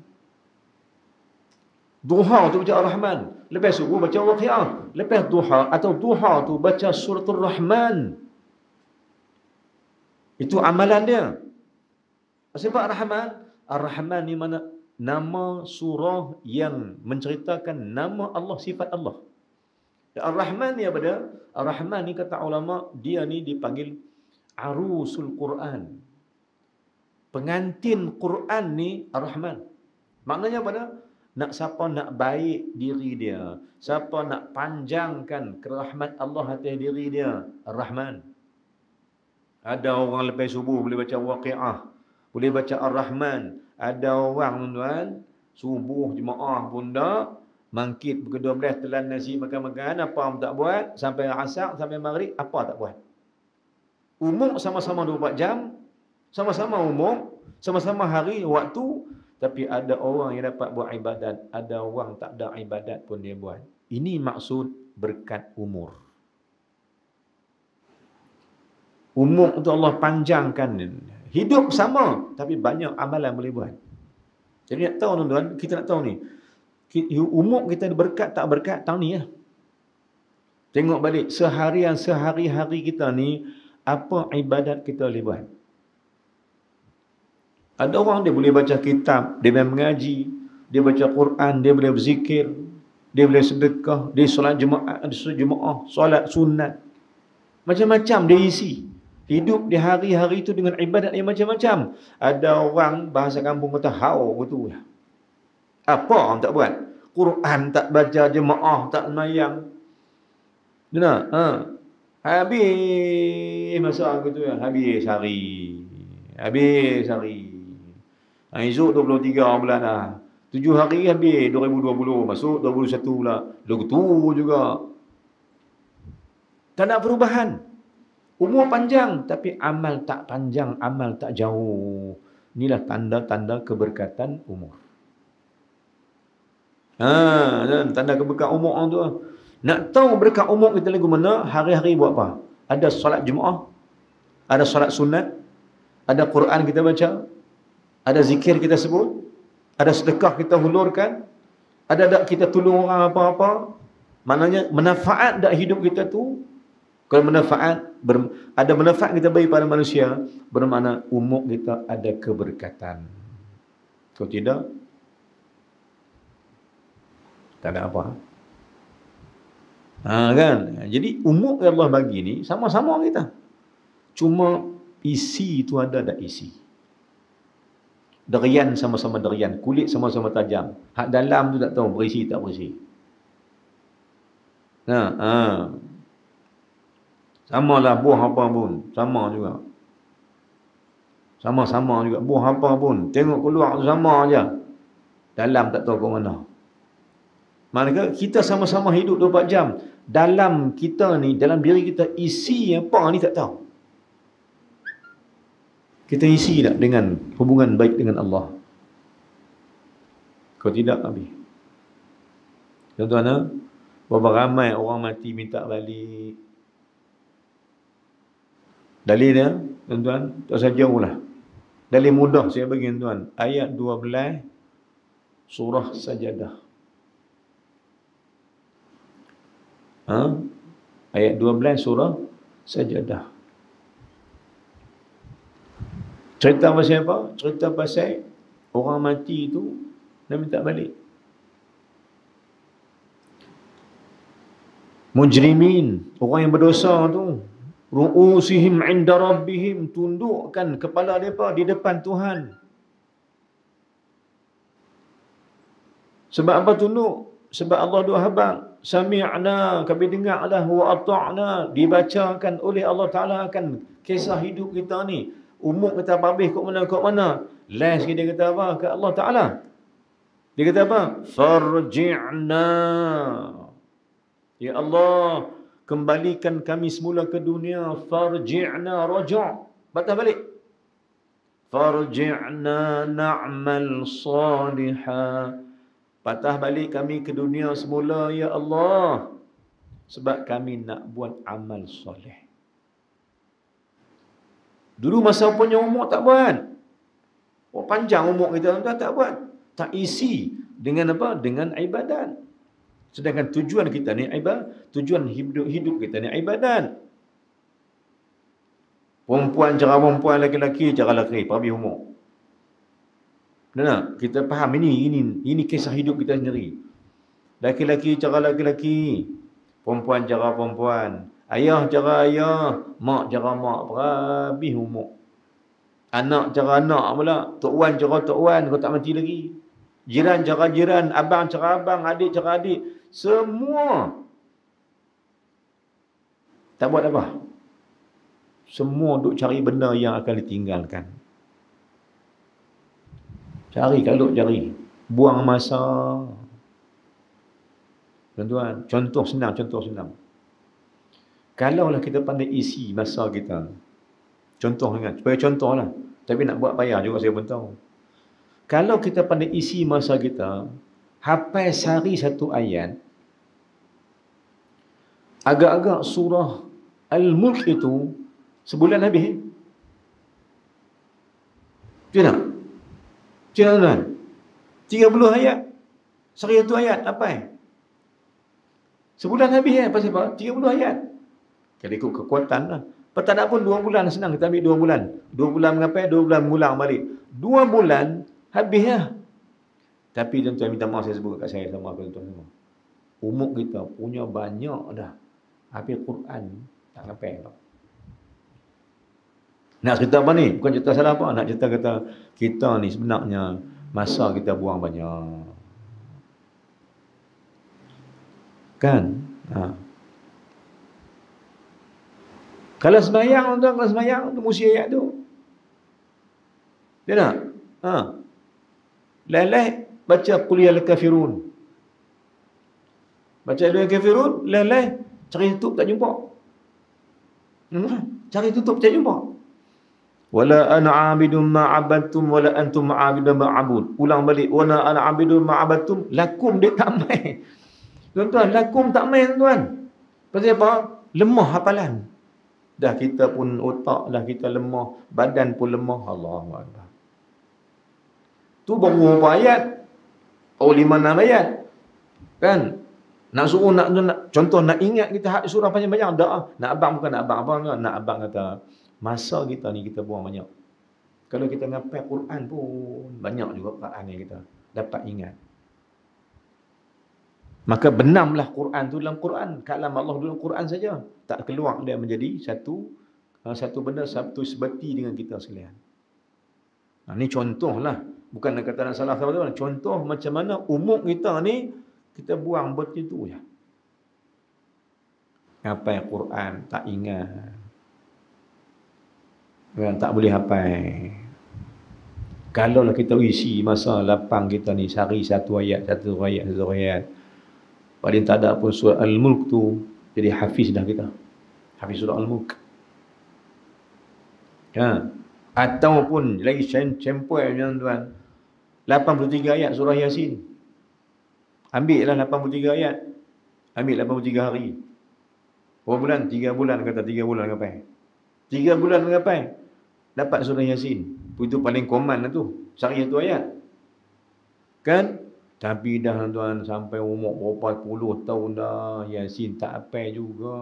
[SPEAKER 1] Duha tu baca Ar-Rahman. Lepas subuh baca Waqiah. Lepas duha atau duha tu baca surah Ar-Rahman. Itu amalan dia. Sebab Ar-Rahman, Ar-Rahman ni mana? Nama surah yang menceritakan nama Allah, sifat Allah. Ar-Rahman ni apa dia? Ar-Rahman ni kata ulama, dia ni dipanggil Arusul Quran. Pengantin Quran ni Ar-Rahman. Maknanya apa dia? Nak siapa nak baik diri dia, siapa nak panjangkan kerahmat Allah atas diri dia, Ar-Rahman. Ada orang lepas subuh boleh baca Waqiah, boleh baca Ar-Rahman. Ada orang tuan, subuh jemaah pun dah, mangkit pukul 12 telan nasi makan-makan, apa pun tak buat, sampai asar, sampai maghrib, apa tak buat. Umur sama-sama 24 jam, sama-sama umur, sama-sama hari, waktu, tapi ada orang yang dapat buat ibadat, ada orang tak ada ibadat pun dia buat. Ini maksud berkat umur. Umur untuk Allah panjangkan. Hidup sama, tapi banyak amalan boleh buat. Jadi nak tahu tuan-tuan, kita nak tahu ni, umur kita berkat tak berkat tahun ni ya. Tengok balik sehari-hari kita ni, apa ibadat kita boleh buat. Ada orang dia boleh baca kitab, dia boleh mengaji, dia baca Quran, dia boleh berzikir, dia boleh sedekah, dia solat jemaah, solat sunat. Macam-macam dia isi. Hidup di hari-hari itu dengan ibadat yang macam-macam. Ada orang bahasa kampung kata hau betul. Apa orang tak buat? Quran tak baca, jemaah tak sembahyang. Benar? Habis masa gitu ya, habis hari. Esok 23 bulan dah. 7 hari habis 2020, masuk 2021 pula. Begitu juga. Tak ada perubahan. Umur panjang tapi amal tak panjang, amal tak jauh. Inilah tanda-tanda keberkatan umur. Tanda keberkatan umur orang tu. Nak tahu berkat umur kita lagu mana? Hari-hari buat apa? Ada solat Jumaat, ada solat sunat, ada Quran kita baca, ada zikir kita sebut, ada sedekah kita hulurkan, ada tak kita tolong orang apa-apa. Maknanya manfaat dak hidup kita tu, kalau ada manfaat kita bagi pada manusia, bermakna umur kita ada keberkatan. Kalau tidak, tak ada apa. Kan? Jadi umur yang Allah bagi ni sama-sama kita. Cuma isi itu ada isi. Derian sama-sama derian, kulit sama-sama tajam. Hak dalam tu tak tahu berisi tak berisi. Samalah buah apa pun, sama juga. Sama-sama juga buah apa pun, tengok keluar tu sama aja. Dalam tak tahu ke mana. Maka kita sama-sama hidup 24 jam. Dalam kita ni, dalam diri kita isi apa ni tak tahu. Kita isi tak dengan hubungan baik dengan Allah? Kalau tidak, habis. Tuan-tuan, berapa ramai orang mati minta balik. Dalil dia, tuan-tuan, tak usah jauh lah. Dalil mudah saya bagi tuan. Ayat 12 surah Sajadah. Ayat 12 surah Sajadah. Cerita pasal apa? Cerita pasal orang mati itu dan minta balik. Mujrimin, orang yang berdosa tu, ru'usihim 'inda rabbihim, tundukkan kepala mereka di depan Tuhan. Sebab apa tunduk? Sebab Allah dua habaq, sami'na, kami dengarlah, wa ata'na, dibacakan oleh Allah Ta'ala akan kisah hidup kita ni. Umur kita habis kat mana. Last dia kata apa? Ke Allah Ta'ala. Dia kata apa? Farji'na. Ya Allah, kembalikan kami semula ke dunia. Farji'na raja'. Patah balik. Farji'na na'mal salihah. Patah balik kami ke dunia semula, ya Allah. Sebab kami nak buat amal soleh. Dulu masa punya umur tak buat. Panjang umur kita tak buat. Tak isi dengan apa? Dengan ibadat. Sedangkan tujuan kita ni ibadat. Tujuan hidup kita ni ibadat. Perempuan cara perempuan, laki-laki cara laki, habis umur. Benar? Kita faham ini kisah hidup kita sendiri. Laki-laki cara laki-laki, perempuan cara perempuan. Ayah cara ayah, mak cara mak, habis umur. Anak cara anak pula, tok wan cara tok wan, kau tak mati lagi. Jiran cara jiran, abang cara abang, adik cara adik. Semua tak buat apa. Semua duk cari benda yang akan ditinggalkan. Cari kalau cari. Buang masa. Tuan-tuan, contoh senang. Kalaulah kita pandai isi masa kita. Contoh ingat, supaya contoh lah. Tapi nak buat payah juga saya pun tahu. Kalau kita pandai isi masa kita, hafal sehari satu ayat, agak-agak surah Al-Mulk itu sebulan habis. Macam mana? 30 ayat. Sehari satu ayat, apa? Sebulan habis pasal apa? 30 ayat. Kalau ikut kekuatan lah. Tak nak pun 2 bulan senang. Kita ambil 2 bulan. 2 bulan mengapai, 2 bulan mengulang balik. 2 bulan habis lah. Tapi tuan-tuan minta maaf saya sebut kat saya sama tuan-tuan semua. Umur kita punya banyak dah. Habis Quran tak ngapai tak. Nak cerita apa ni? Bukan cerita salah apa. Nak cerita kata kita ni sebenarnya masa kita buang banyak. Kan? Kalau sembahyang, tuan, kalau sembahyang tu mesti ayat tu. Dia nak? Leleh baca qul ya al-kafirun. Baca dua kafirun, leleh cari tutup tak jumpa. Cari tutup tak jumpa. Wala ana 'abidun ma 'abadtum wala antum 'abidun ma 'abud. Ulang balik. Wala ana 'abidun ma 'abadtum. Lakum dia tak main. Tuan-tuan, lakum tak main tuan. Pasal apa? Lemah hafalan. Dah kita pun otak dah kita lemah, badan pun lemah. Allahu akbar. Tu baru berapa ayat? 5-6 ayat. Kan? Nak suruh contoh nak ingat kita hak surah panjang-panjang dak. Nak abang bukan nak abang apa, nak abang kata masa kita ni kita buang banyak. Kalau kita ngapal Quran pun banyak juga Quran yang kita dapat ingat. Maka benamlah Quran tu dalam Quran, kalam Allah dalam Quran saja. Tak keluar dia menjadi satu benda, satu sebeti dengan kita sekalian. Ini contohlah, bukan nak kata nak salah apa-apa, contoh macam mana umur kita ni kita buang begitu je. Hafal Quran tak ingat. Tak boleh hafal. Kalau kita isi masa lapang kita ni sehari satu ayat. Paling tak ada pun surah Al-Mulk tu jadi hafiz dah kita. Hafiz surah Al-Mulk. Ataupun lagi cempoi tuan-tuan, 83 ayat surah Yasin. Ambil lah 83 ayat. Ambil 83 hari. Berapa bulan? 3 bulan kata 3 bulan ngapai. 3 bulan ngapai. Dapat surah Yasin. Itu paling common lah tu. Sehari satu ayat. Kan? Tapi dah tuan sampai umur berapa puluh tahun dah. Yasin tak apa juga.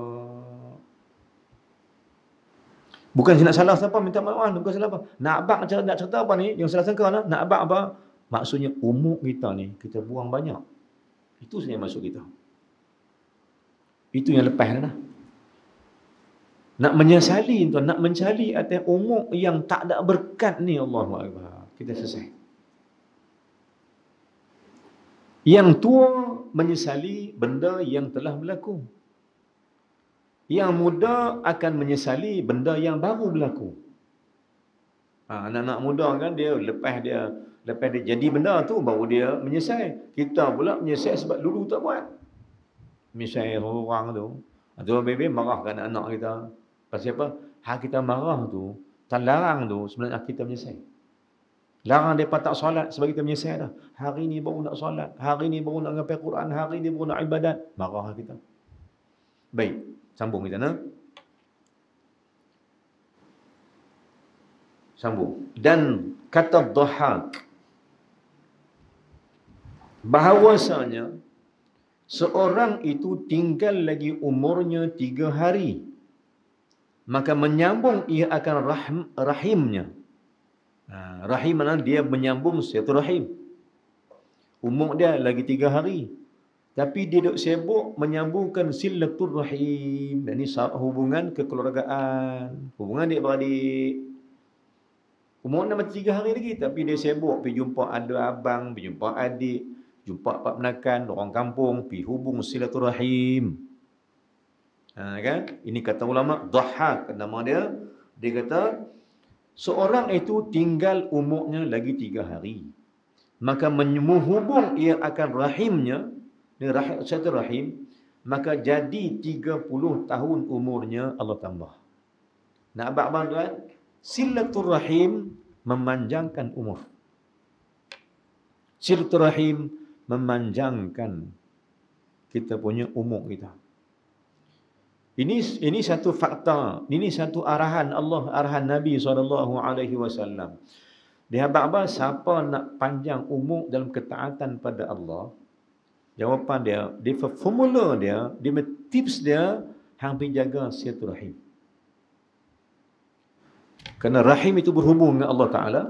[SPEAKER 1] Bukan nak salah siapa, minta maaf. Bukan salah apa. Nak abang nak cerita apa ni? Yang salah sangka nak abang apa? Maksudnya umur kita ni, kita buang banyak. Itu saja maksud kita. Itu yang lepas dah. Nak menyesali tuan, nak mencari atas umur yang tak ada berkat ni, Allahu Akbar. Kita selesai. Yang tua menyesali benda yang telah berlaku. Yang muda akan menyesali benda yang baru berlaku. Anak-anak muda kan dia lepas dia jadi benda tu baru dia menyesal. Kita pula menyesal sebab dulu tak buat. Misalnya orang tu, atau baby marahkan anak kita. Pasal apa? Hak kita marah tu, tak larang tu sebenarnya kita menyesal. Larang mereka tak solat sebab kita menyesal dah. Hari ni baru nak solat, hari ni baru nak ngapal Quran, hari ni baru nak ibadat. Marah kita. Baik, sambung kita nak. Sambung. Dan kata dhahak, bahawasanya seorang itu tinggal lagi umurnya 3 hari, maka menyambung ia akan rahimnya. Rahim mana dia menyambung silaturahim. Umur dia lagi 3 hari, tapi dia duk sibuk menyambungkan silaturahim. Dan ini hubungan kekeluargaan, hubungan adik-beradik. Umur dia masih 3 hari lagi, tapi dia sibuk pergi jumpa ada abang, pergi jumpa adik, jumpa pak menakan, orang kampung, pergi hubung silaturahim. Kan? Ini kata ulama, dhahak nama dia. Dia kata, seorang itu tinggal umurnya lagi 3 hari. Maka menghubung ia akan rahimnya, silaturahim, maka jadi 30 tahun umurnya Allah tambah. Nak abang tuan, silaturahim memanjangkan umur. Silaturahim memanjangkan kita punya umur kita. Ini satu fakta, ini satu arahan Allah, arahan Nabi SAW. Dia abang-abang, siapa nak panjang umur dalam ketaatan pada Allah, jawapan dia formula dia tips dia, hampir jaga silaturahim. Kerana rahim itu berhubung dengan Allah Ta'ala,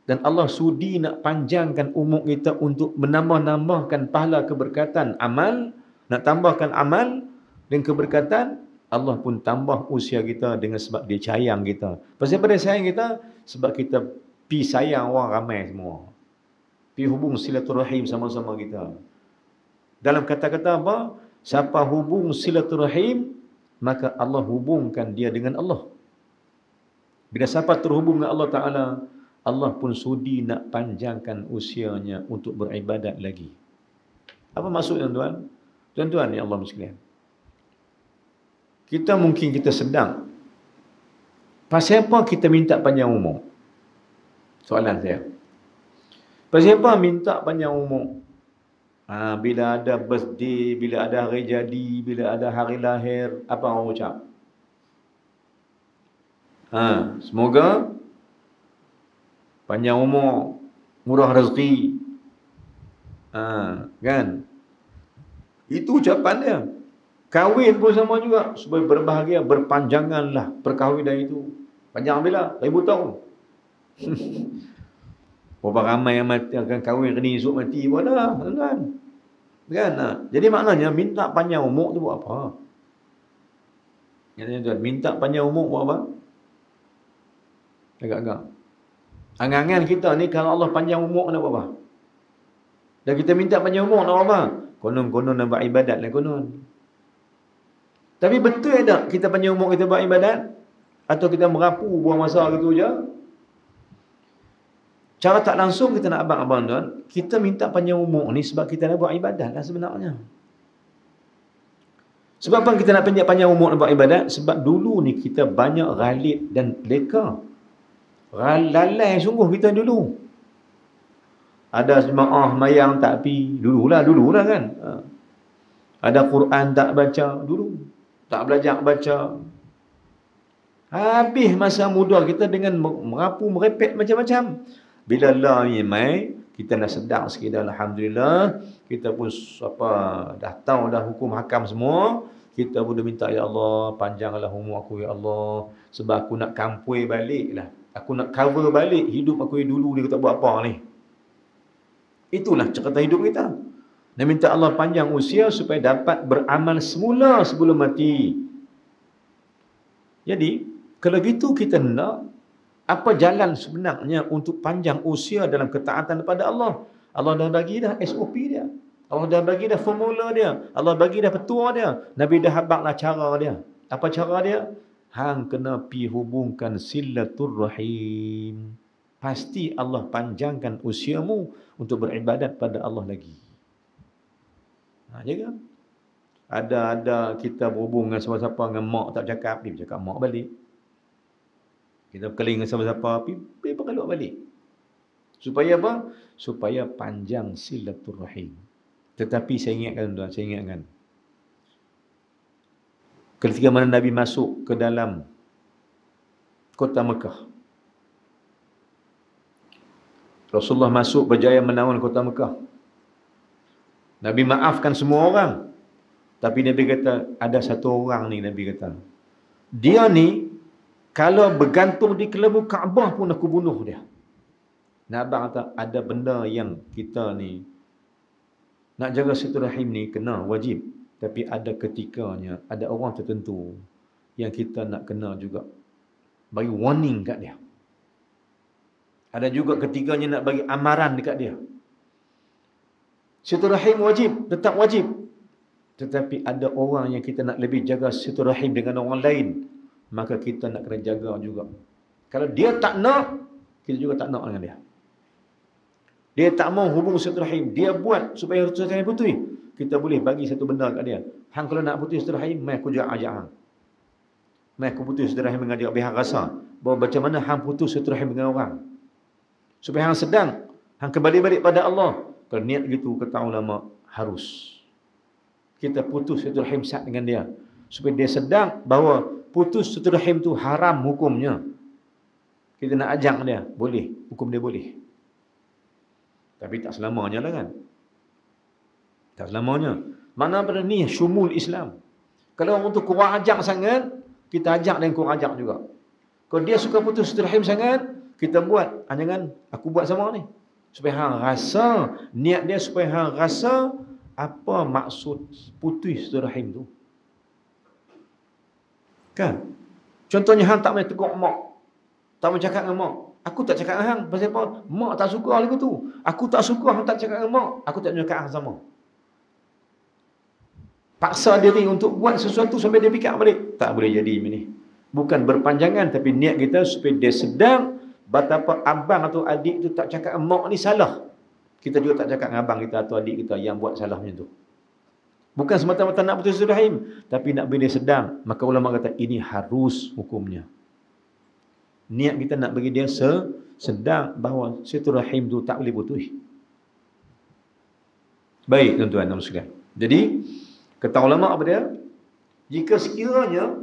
[SPEAKER 1] dan Allah sudi nak panjangkan umur kita untuk menambah-nambahkan pahala keberkatan amal, nak tambahkan amal dan keberkatan. Allah pun tambah usia kita dengan sebab dia sayang kita. Pasal apa dia sayang kita? Sebab kita pi sayang orang ramai semua. Pi hubung silaturahim sama-sama kita. Dalam kata-kata apa? Siapa hubung silaturahim, maka Allah hubungkan dia dengan Allah. Bila siapa terhubung dengan Allah Ta'ala, Allah pun sudi nak panjangkan usianya untuk beribadat lagi. Apa maksud tuan-tuan? Tuan-tuan ya Allah sekalian, kita sedang. Pasal apa kita minta panjang umur? Soalan saya. Pasal apa minta panjang umur? Bila ada birthday, bila ada hari jadi, bila ada hari lahir, apa orang ucap? Semoga panjang umur, murah rezeki. Kan? Itu ucapan dia. Kahwin pun sama juga, supaya berbahagia, berpanjanganlah perkahwinan itu. Panjang bila? 1000 tahun. Berapa ramai yang mati akan kahwin ni esok mati pun dah, tuan-tuan. Kan? Jadi maknanya minta panjang umur tu buat apa? Ya, tuan, minta panjang umur buat apa? Agak-agak. Angan-angan kita ni kalau Allah panjang umur nak buat apa? Dan kita minta panjang umur nak buat apa? Konon-konon nak buat ibadat lah konon. Tapi betul tak kita panjang umur kita buat ibadat? Atau kita merapu buang masa gitu je? Cara tak langsung kita nak abang-abang tuan, kita minta panjang umur ni sebab kita nak buat ibadat lah sebenarnya. Sebab apa kita nak panjang umur nak buat ibadat? Sebab dulu ni kita banyak ghalib dan leka. Lalai sungguh kita dulu. Ada jemaah mayang tak pi, dululah kan. Ada Quran tak baca dulu. Tak belajar baca. Habis masa muda kita dengan merapu merepek macam-macam. Bila Allah ni mai, kita dah sedar sikit dah, alhamdulillah. Kita pun dah tahu dah hukum hakam semua. Kita pun dah minta, ya Allah, panjanglah umur aku ya Allah, sebab aku nak kampui baliklah. Aku nak cover balik hidup aku yang dulu dia tak buat apa ni. Itulah cerita hidup kita. Dan minta Allah panjang usia supaya dapat beramal semula sebelum mati. Jadi, kalau gitu kita nak, apa jalan sebenarnya untuk panjang usia dalam ketaatan kepada Allah? Allah dah bagi dah SOP dia. Allah dah bagi dah formula dia. Allah bagi dah petua dia. Nabi dah habaklah cara dia. Apa cara dia? Hang kena pi hubungkan silaturrahim. Pasti Allah panjangkan usiamu untuk beribadat pada Allah lagi. Jaga. Ada kita berhubung dengan siapa-siapa dengan mak tak cakap, dia bercakap mak balik. Kita berkeling dengan siapa-siapa, pergi pakai luar balik. Supaya apa? Supaya panjang silaturrahim. Tetapi saya ingatkan tuan, saya ingatkan. Ketika mana Nabi masuk ke dalam kota Mekah. Rasulullah masuk berjaya menawan kota Mekah. Nabi maafkan semua orang. Tapi Nabi kata, ada satu orang ni, Nabi kata, dia ni, kalau bergantung di kelebu Kaabah pun aku bunuh dia. Nabi kata, ada benda yang kita ni, nak jaga silaturahim ni, kena, wajib. Tapi ada ketikanya, ada orang tertentu, yang kita nak kena juga. Bagi warning kat dia. Ada juga ketiganya nak bagi amaran dekat dia. Silaturahim wajib, tetap wajib. Tetapi ada orang yang kita nak lebih jaga silaturahim dengan orang lain, maka kita nak kena jaga juga. Kalau dia tak nak, kita juga tak nak dengan dia. Dia tak mau hubung silaturahim, dia buat supaya silaturahim putus. Kita boleh bagi satu benda kat dia. Hang kalau nak putus silaturahim, mai aku ajak hang. Mai aku putus silaturahim dengan dia, biar rasa bahawa macam mana hang putus silaturahim dengan orang. Supaya hang sedang, hang kembali balik pada Allah. Kalau niat gitu, kata ulama, harus kita putus silaturahim sat dengan dia. Supaya dia sedang bahawa putus silaturahim tu haram hukumnya. Kita nak ajak dia, boleh. Hukum dia boleh. Tapi tak selamanya lah kan. Tak selamanya. Mana pada ni syumul Islam. Kalau orang tu kurang ajak sangat, kita ajak dan kurang ajak juga. Kalau dia suka putus silaturahim sangat, kita buat. Jangan aku buat sama ni. Supaya hang rasa, niat dia supaya hang rasa apa maksud putus silaturahim tu. Kan? Contohnya hang tak boleh tegur mak. Tak boleh cakap dengan mak. Aku tak cakap dengan hang. Pasal apa? Mak tak suka lagu tu. Aku tak suka hang tak cakap dengan mak. Aku tak cakap hang sama. Paksa diri untuk buat sesuatu sampai dia fikir balik. Tak boleh jadi ini. Bukan berpanjangan, tapi niat kita supaya dia sedang betapa abang atau adik tu tak cakap dengan mak ni salah. Kita juga tak cakap dengan abang kita atau adik kita yang buat salah macam tu. Bukan semata-mata nak putus silaturahim, tapi nak bagi dia sedang. Maka ulama kata ini harus hukumnya. Niat kita nak bagi dia sedang bahawa silaturahim tu tak boleh putus. Baik tuan-tuan dan sekalian. Jadi kata ulama apa dia? Jika sekiranya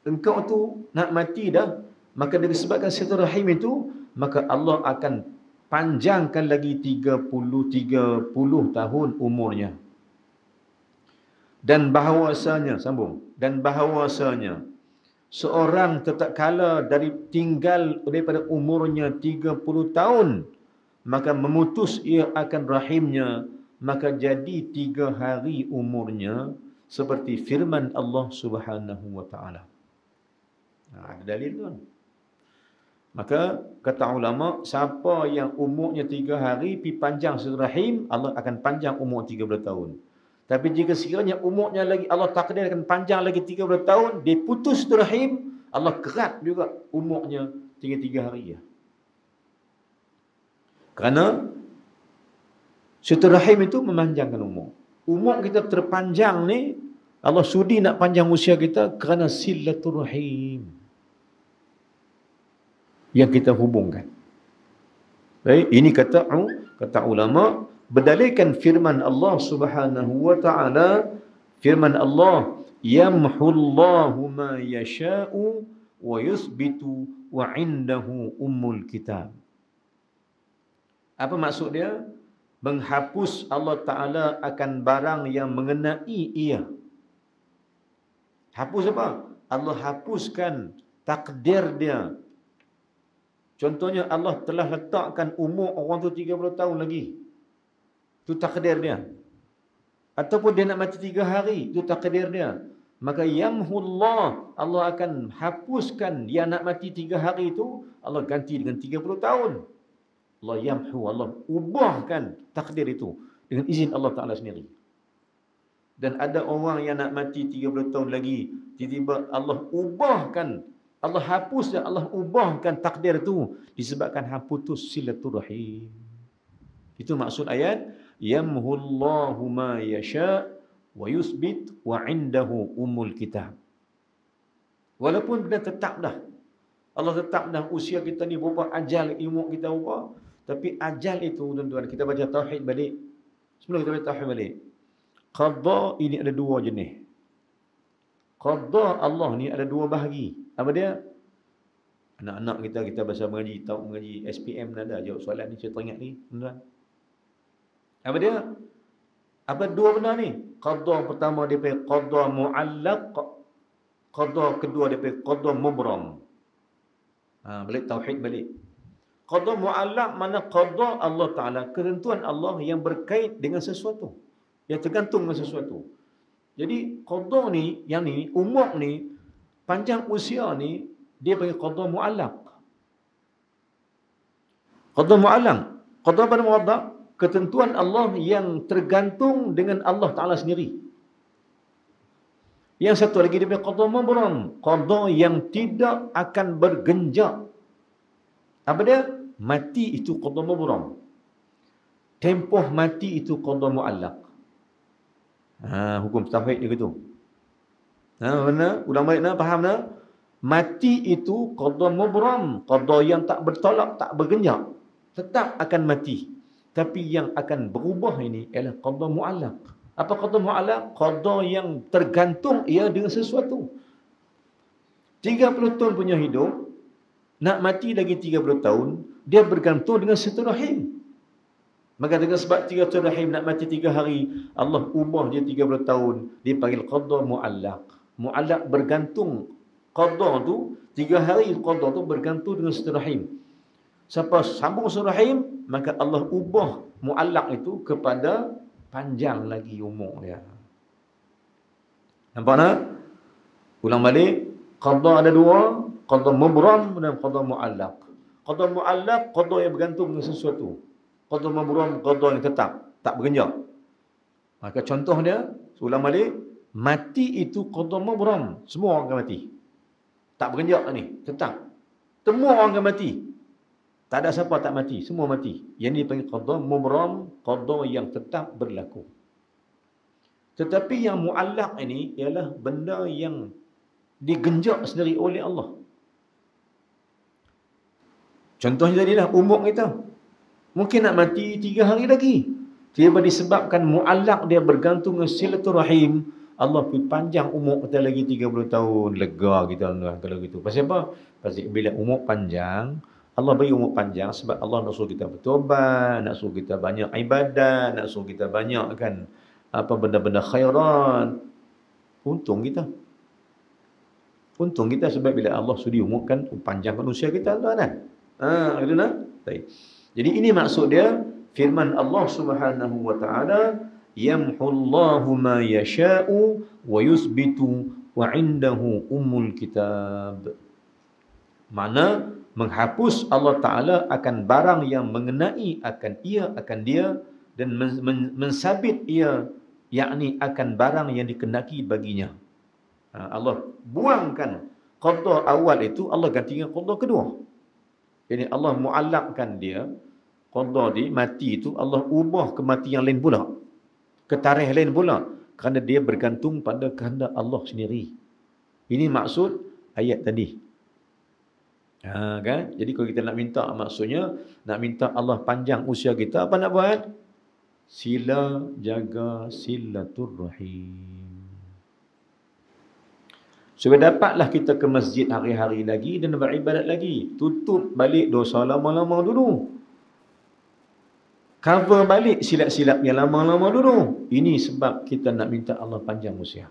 [SPEAKER 1] engkau tu nak mati dah, maka disebabkan silaturahim itu, maka Allah akan panjangkan lagi 30 tahun umurnya. Dan bahawasanya, sambung, dan bahawasanya seorang tetap kala tinggal daripada umurnya 30 tahun, maka memutus ia akan rahimnya, maka jadi 3 hari umurnya, seperti firman Allah Subhanahu wa taala. Ada dalil tu. Maka kata ulama, siapa yang umurnya 3 hari pi panjang silaturahim, Allah akan panjang umur 30 tahun. Tapi jika sekiranya umurnya lagi Allah takdirkan panjang lagi 30 tahun, dia putus silaturahim, Allah kerat juga umurnya 3 hari ya. Kerana silaturahim itu memanjangkan umur. Umur kita terpanjang ni, Allah sudi nak panjang usia kita kerana silaturahim yang kita hubungkan. Baik, ini kata ulama berdalilkan firman Allah Subhanahu wa taala, firman Allah, yamhullahu ma yasha'u wa yuthbitu wa indahu ummul kitab. Apa maksud dia? Menghapus Allah Taala akan barang yang mengenai ia. Hapus apa? Allah hapuskan takdir dia. Contohnya Allah telah letakkan umur orang tu 30 tahun lagi. Itu takdir dia. Ataupun dia nak mati 3 hari, itu takdir dia. Maka yamhullah, Allah akan hapuskan dia nak mati 3 hari itu, Allah ganti dengan 30 tahun. Allah yamhu, Allah ubahkan takdir itu dengan izin Allah Ta'ala sendiri. Dan ada orang yang nak mati 30 tahun lagi, tiba-tiba Allah ubahkan, Allah hapus dan Allah ubahkan takdir itu disebabkan hang putus silaturahim. Itu maksud ayat yamhullahu ma yasha wa yuthbit wa indahu ummul kitab. Walaupun benda tetap dah, Allah tetap dah usia kita ni berapa, ajal umur kita berapa, tapi ajal itu tuan-tuan, kita baca tauhid balik. Sebelum kita baca tauhid balik, qada ini ada 2 jenis. Qada Allah ni ada 2 bahagi. Apa dia? Anak-anak kita bahasa mengaji, tahu mengaji SPM ada jawab soalan ni, saya teringat ni tuan-tuan. Apa dia? Apa 2 benda ni? Qada pertama dia panggil qada muallaq, qada kedua dia panggil qada mubram. Balik tauhid balik. Qada muallaq mana qada Allah Taala, ketentuan Allah yang berkait dengan sesuatu, yang tergantung dengan sesuatu. Jadi qada ni, yang ni umur ni, panjang usia ni, dia panggil qada muallaq. Qada muallaq, qada pada muallaq, ketentuan Allah yang tergantung dengan Allah Ta'ala sendiri. Yang satu lagi dia panggil qada mubram, qada yang tidak akan bergenjak. Apa dia? Mati itu qada mubram. Tempoh mati itu qada muallaq. Hukum tauhid dia gitu. Benar? Ulang balik nak faham nak? Mati itu qada mubram, qada yang tak bertolak, tak bergenjak, tetap akan mati. Tapi yang akan berubah ini ialah qada muallaq. Apa qada muallaq? Qada yang tergantung ia dengan sesuatu. 30 tahun punya hidup, nak mati lagi 30 tahun, dia bergantung dengan silaturahim. Maka dengan sebab silaturahim nak mati 3 hari, Allah ubah dia 30 tahun, dia panggil qada muallaq. Muallaq bergantung, qada tu 3 hari, qada tu bergantung dengan silaturahim. Siapa sambung silaturahim, maka Allah ubah muallaq itu kepada panjang lagi umur dia. Nampak tak? Ulang balik, qada ada 2, qada mubram dan qada muallaq. Qada muallaq, qada yang bergantung dengan sesuatu. Qada mubram, qada yang tetap, tak bergenjak. Maka contoh dia, ulang balik, mati itu qada mubram, semua orang akan mati. Tak bergenjak ni, tetap. Semua orang akan mati. Tak ada siapa tak mati, semua mati. Yang ini dipanggil qada mubram, qada yang tetap berlaku. Tetapi yang muallaq ini ialah benda yang digenjak sendiri oleh Allah. Contohnya tadilah umur kita. Mungkin nak mati 3 hari lagi. Tiba disebabkan muallaq dia bergantung dengan silaturahim, Allah pergi panjang umur kita lagi 30 tahun. Lega kita kalau gitu. Pasal apa? Pasal bila umur panjang, Allah bagi umur panjang sebab Allah nak suruh kita bertobat, nak suruh kita banyak ibadat, nak suruh kita banyak kan apa benda-benda khairat. Untung kita. Untung kita sebab bila Allah sudi umurkan, panjangkan usia kita, tuan kan? Itu nak? Baik. Jadi ini maksud dia firman Allah Subhanahu wa taala, yamhullahu ma yasha'u wa yuthbitu wa indahu ummul kitab. Mana menghapus Allah Taala akan barang yang mengenai akan dia dan mensabit ia, yakni akan barang yang dikehendaki baginya. Allah buangkan qada awal itu, Allah gantikan qada kedua. Jadi Allah muallakkan dia, qada di mati itu Allah ubah ke mati yang lain pula, ke tarikh lain pula, kerana dia bergantung pada kehendak Allah sendiri. Ini maksud ayat tadi. Kan? Jadi kalau kita nak minta, maksudnya nak minta Allah panjang usia kita, apa nak buat? Jaga silaturrahim. Supaya dapatlah kita ke masjid hari-hari lagi dan beribadat lagi. Tutup balik dosa lama-lama dulu. Cover balik silap-silap yang lama-lama dulu. Ini sebab kita nak minta Allah panjang usia.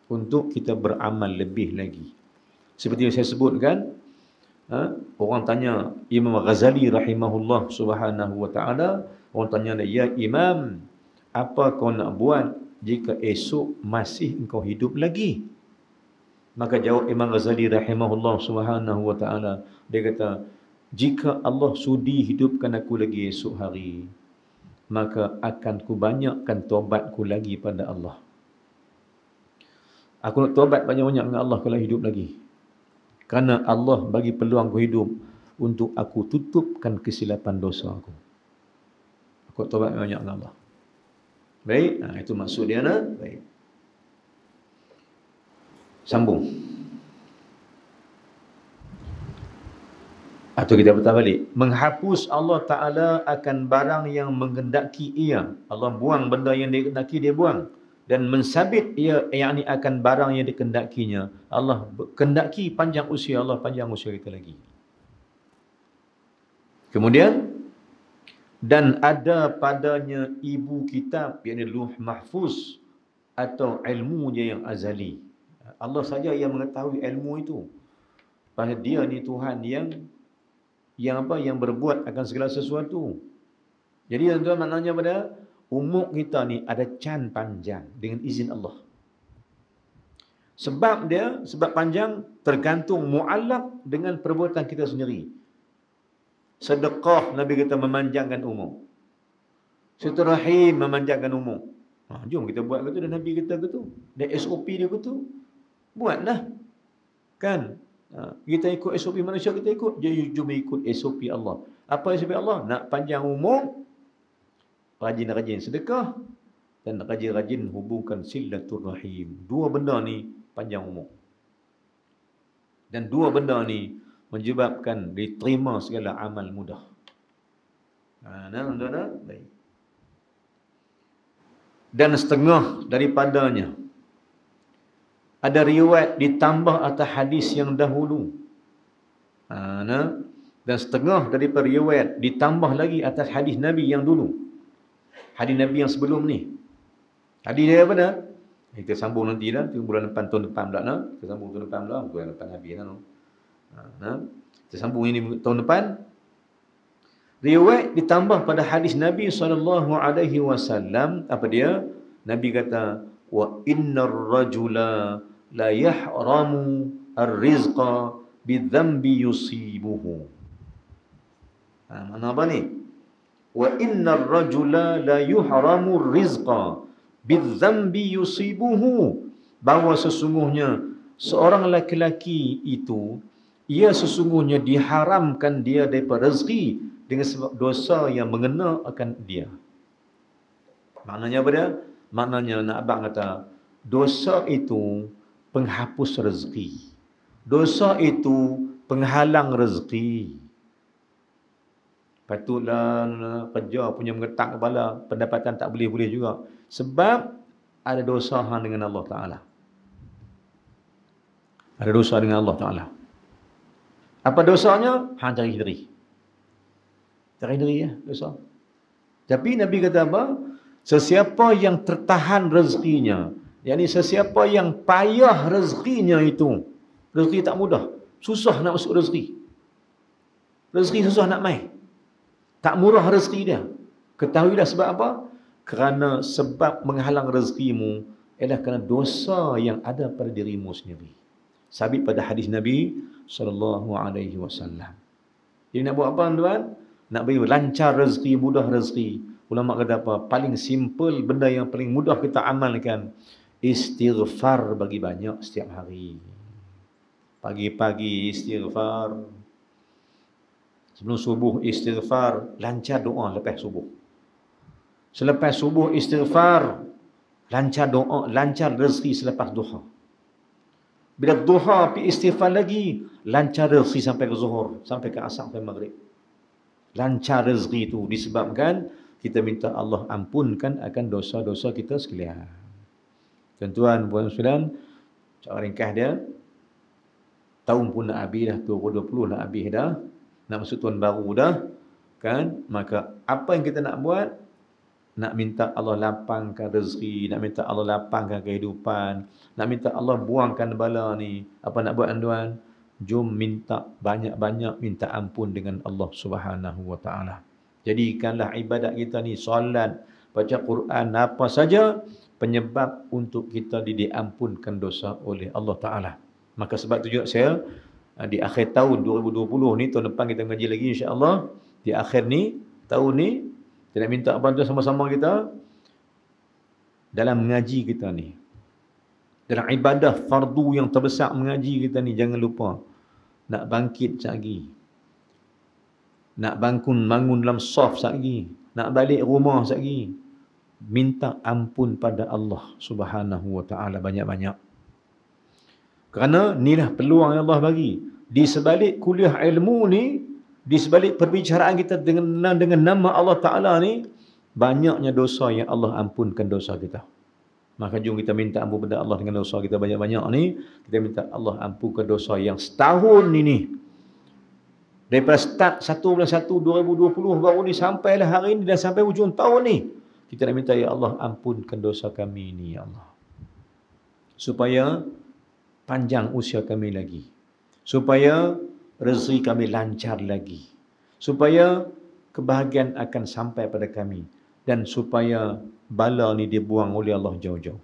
[SPEAKER 1] Untuk kita beramal lebih lagi. Seperti yang saya sebutkan, orang tanya Imam Ghazali rahimahullah subhanahu wa ta'ala, orang tanya dia, ya Imam, apa kau nak buat jika esok masih engkau hidup lagi? Maka jawab Imam Ghazali rahimahullah subhanahu wa ta'ala, dia kata, jika Allah sudi hidupkan aku lagi esok hari, maka akan ku banyakkan taubatku lagi pada Allah. Aku nak taubat banyak-banyak dengan Allah kalau hidup lagi. Kerana Allah bagi peluang aku hidup untuk aku tutupkan kesilapan dosa aku. Aku taubat banyak dengan Allah. Baik, itu maksud dia nak. Baik. Sambung. Atau kita bertanya balik. Menghapus Allah Ta'ala akan barang yang menghendaki ia. Allah buang benda yang dia kendaki, dia buang. Dan mensabit ia, yakni akan barang yang dikendakinya. Allah kendaki panjang usia, Allah panjang usia kita lagi. Kemudian, dan ada padanya ibu kitab, yakni Lauh Mahfuz, atau ilmu dia yang azali. Allah saja yang mengetahui ilmu itu. Pasal dia ni Tuhan yang berbuat akan segala sesuatu. Jadi tuan-tuan, maknanya pada umur kita ni ada can panjang dengan izin Allah. Sebab panjang tergantung mu'allak dengan perbuatan kita sendiri. Sedekah Nabi kita memanjangkan umur. Silaturahim memanjangkan umur. Jom kita buat gitu, dan Nabi kita gitu. Dan SOP dia gitu. Buatlah. Kan? Kita ikut SOP manusia, kita ikut. Jom ikut SOP Allah. Apa SOP Allah? Nak panjang umur, rajin-rajin sedekah, dan rajin-rajin hubungkan silaturahim. Dua benda ni panjang umur. Dan dua benda ni menyebabkan diterima segala amal mudah. Baik. Dan setengah daripadanya ada riwayat ditambah atas hadis yang dahulu. Dan setengah daripada riwayat ditambah lagi atas hadis Nabi yang dulu. Hadis Nabi yang sebelum ni. Hadis dia apa dah? Kita sambung nanti dah. Bulan depan, tahun depan pula. Kita sambung tahun depan pula. Bulan depan habis dah. Kita sambung ini tahun depan. Riwayat ditambah pada hadis Nabi SAW. Apa dia? Nabi kata, wa innar rajula la yahramu ar-rizqa bidhanbi yusibuhu. Mana apa ni? Wa innar rajula la yuhramu ar-rizqa bidhanbi yusibuhu. Bahawa sesungguhnya seorang laki-laki itu, ia sesungguhnya diharamkan dia daripada rezeki dengan sebab dosa yang mengena akan dia. Maknanya apa dia? Maknanya nak abang kata, dosa itu penghapus rezeki. Dosa itu penghalang rezeki. Patutlah kerja punya mengetak kepala, pendapatan tak boleh-boleh juga. Sebab ada dosa dengan Allah Ta'ala. Ada dosa dengan Allah Ta'ala. Apa dosanya? Cari diri. Cari diri ya, dosa. Tapi Nabi kata apa? Sesiapa yang tertahan rezekinya Yani sesiapa yang payah rezekinya itu, rezeki tak mudah, susah nak masuk rezeki. Rezeki susah nak mai. Tak murah rezeki dia. Ketahuilah sebab apa? Kerana sebab menghalang rezekimu ialah kerana dosa yang ada pada dirimu sendiri. Sabit pada hadis Nabi sallallahu alaihi wasallam. Jadi nak buat apa tuan? Nak bagi lancar rezeki, mudah rezeki. Ulama kata apa? Paling simple, benda yang paling mudah kita amalkan, istighfar bagi banyak setiap hari. Pagi-pagi istighfar. Sebelum subuh istighfar, lancar doa lepas subuh. Selepas subuh istighfar, lancar doa, lancar rezeki selepas duha. Bila duha pergi istighfar lagi, lancar rezeki sampai ke zuhur, sampai ke asar, sampai maghrib. Lancar rezeki itu disebabkan kita minta Allah ampunkan akan dosa-dosa kita sekalian. Tuan-tuan, puan sekalian, cara ringkas dia, tahun pun nak habis dah, 2020 nak habis dah, nak masuk tahun baru dah, kan? Maka apa yang kita nak buat? Nak minta Allah lapangkan rezeki, nak minta Allah lapangkan kehidupan, nak minta Allah buangkan bala ni. Apa nak buat tuan? Jom minta banyak-banyak minta ampun dengan Allah Subhanahu wa taala. Jadikanlah ibadat kita ni, solat, baca Quran, apa saja penyebab untuk kita diampunkan dosa oleh Allah taala. Maka sebab tu juga saya di akhir tahun 2020 ni, tahun depan kita mengaji lagi insya-Allah. Di akhir ni, tahun ni, saya nak minta bantuan sama-sama kita dalam mengaji kita ni. Dalam ibadah fardu yang terbesar mengaji kita ni, jangan lupa nak bangkit sekali. Nak bangun dalam saf sekali. Nak balik rumah sekali. Minta ampun pada Allah Subhanahu wa taala banyak-banyak. Kerana inilah peluang yang Allah bagi. Di sebalik kuliah ilmu ni, di sebalik perbicaraan kita dengan nama Allah Ta'ala ni, banyaknya dosa yang Allah ampunkan dosa kita. Maka jom kita minta ampun pada Allah dengan dosa kita banyak-banyak ni. Kita minta Allah ampunkan dosa yang setahun ini. Daripada start 1/1/2020 baru ni sampailah hari ini dan sampai hujung tahun ni. Kita nak minta, ya Allah ampunkan dosa kami ni, ya Allah. Supaya panjang usia kami lagi. Supaya rezeki kami lancar lagi. Supaya kebahagiaan akan sampai pada kami. Dan supaya bala ni dibuang oleh Allah jauh-jauh.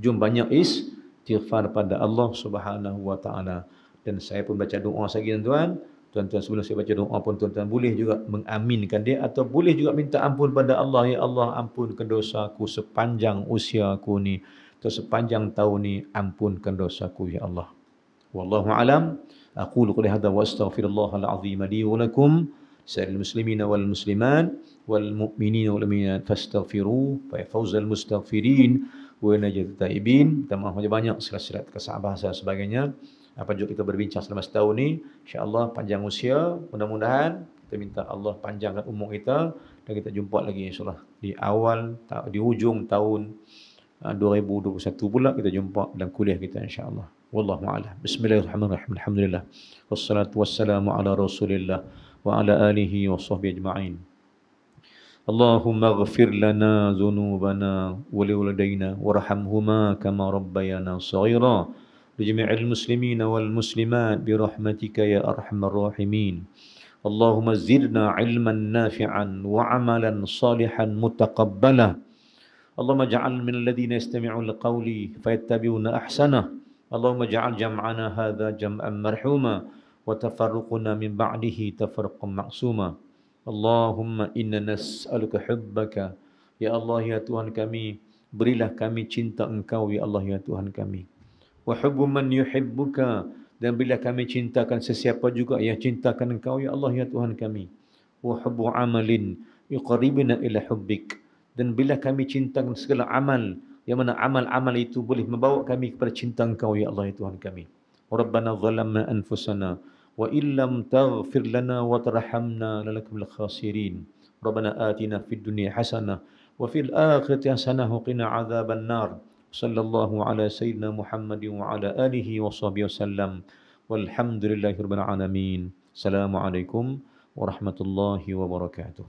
[SPEAKER 1] Jom banyak istighfar pada Allah Subhanahu wa taala. Dan saya pun baca doa sekali tuan-tuan. Tuan-tuan, sebelum saya baca doa pun tuan-tuan boleh juga mengaminkan dia, atau boleh juga minta ampun pada Allah. Ya Allah, ampunkan dosaku sepanjang usiaku ni, atau sepanjang tahun ni, ampunkan dosaku ya Allah. Wallahu alam. Aqulu qouli hadza wa astaghfirullahal azim li wa lakum sa'il muslimina wal muslimat wal mu'minina wal mu'minat fastaghfiru fa fawzal mustaghfirin wa najat taibin. Minta maaf banyak silat-silat kesalahan bahasa sebagainya. Apa juga kita berbincang selama setahun ni, insya-Allah panjang usia, mudah-mudahan kita minta Allah panjangkan umur kita dan kita jumpa lagi insya-Allah di ujung tahun 2021 pula kita jumpa dalam kuliah kita insya-Allah. Wallahu a'lam. Bismillahirrahmanirrahim. Alhamdulillah. Wassalatu wassalamu ala Rasulillah wa ala alihi wa sahbihi ajma'in. Allahumma ighfir lana dhunubana wa liwalidayna warhamhuma kama rabbayana shaghira. Lijami'il muslimina wal muslimat birahmatika ya arhamar rahimin. Allahumma zidna ilman nafi'an wa amalan salihan mutaqabbala. Allahumma ja'al min alladhina yastami'una al-qawli fayattabi'una ahsanah. Allahumma ja'al jam'ana hadha jam'an marhuma wa tafarruquna min ba'dihi tafarruqan ma'suma. Allahumma inna nas'aluka hubbaka. Ya Allah, ya Tuhan kami, berilah kami cinta Engkau ya Allah ya Tuhan kami. Wa hubbu man yuhibbuka, dan bila kami cintakan sesiapa juga yang cintakan Engkau ya Allah ya Tuhan kami. Wa hubbu amalin yuqarribuna ila hubbik, dan bila kami cintakan segala amal yang mana amal-amal itu boleh membawa kami kepada cinta Engkau ya Allah ya Tuhan kami. Rabbana zalamna anfusana wa illam taghfir lana wa tarhamna lanakunanna khasirin. Rabbana atina fid dunya hasanah wa fil akhirati hasanah wa qina adzaban nar. Sallallahu ala sayyidina Muhammad wa ala alihi wa sahbihi wasallam. Walhamdulillahirabbil alamin. Assalamualaikum warahmatullahi wabarakatuh.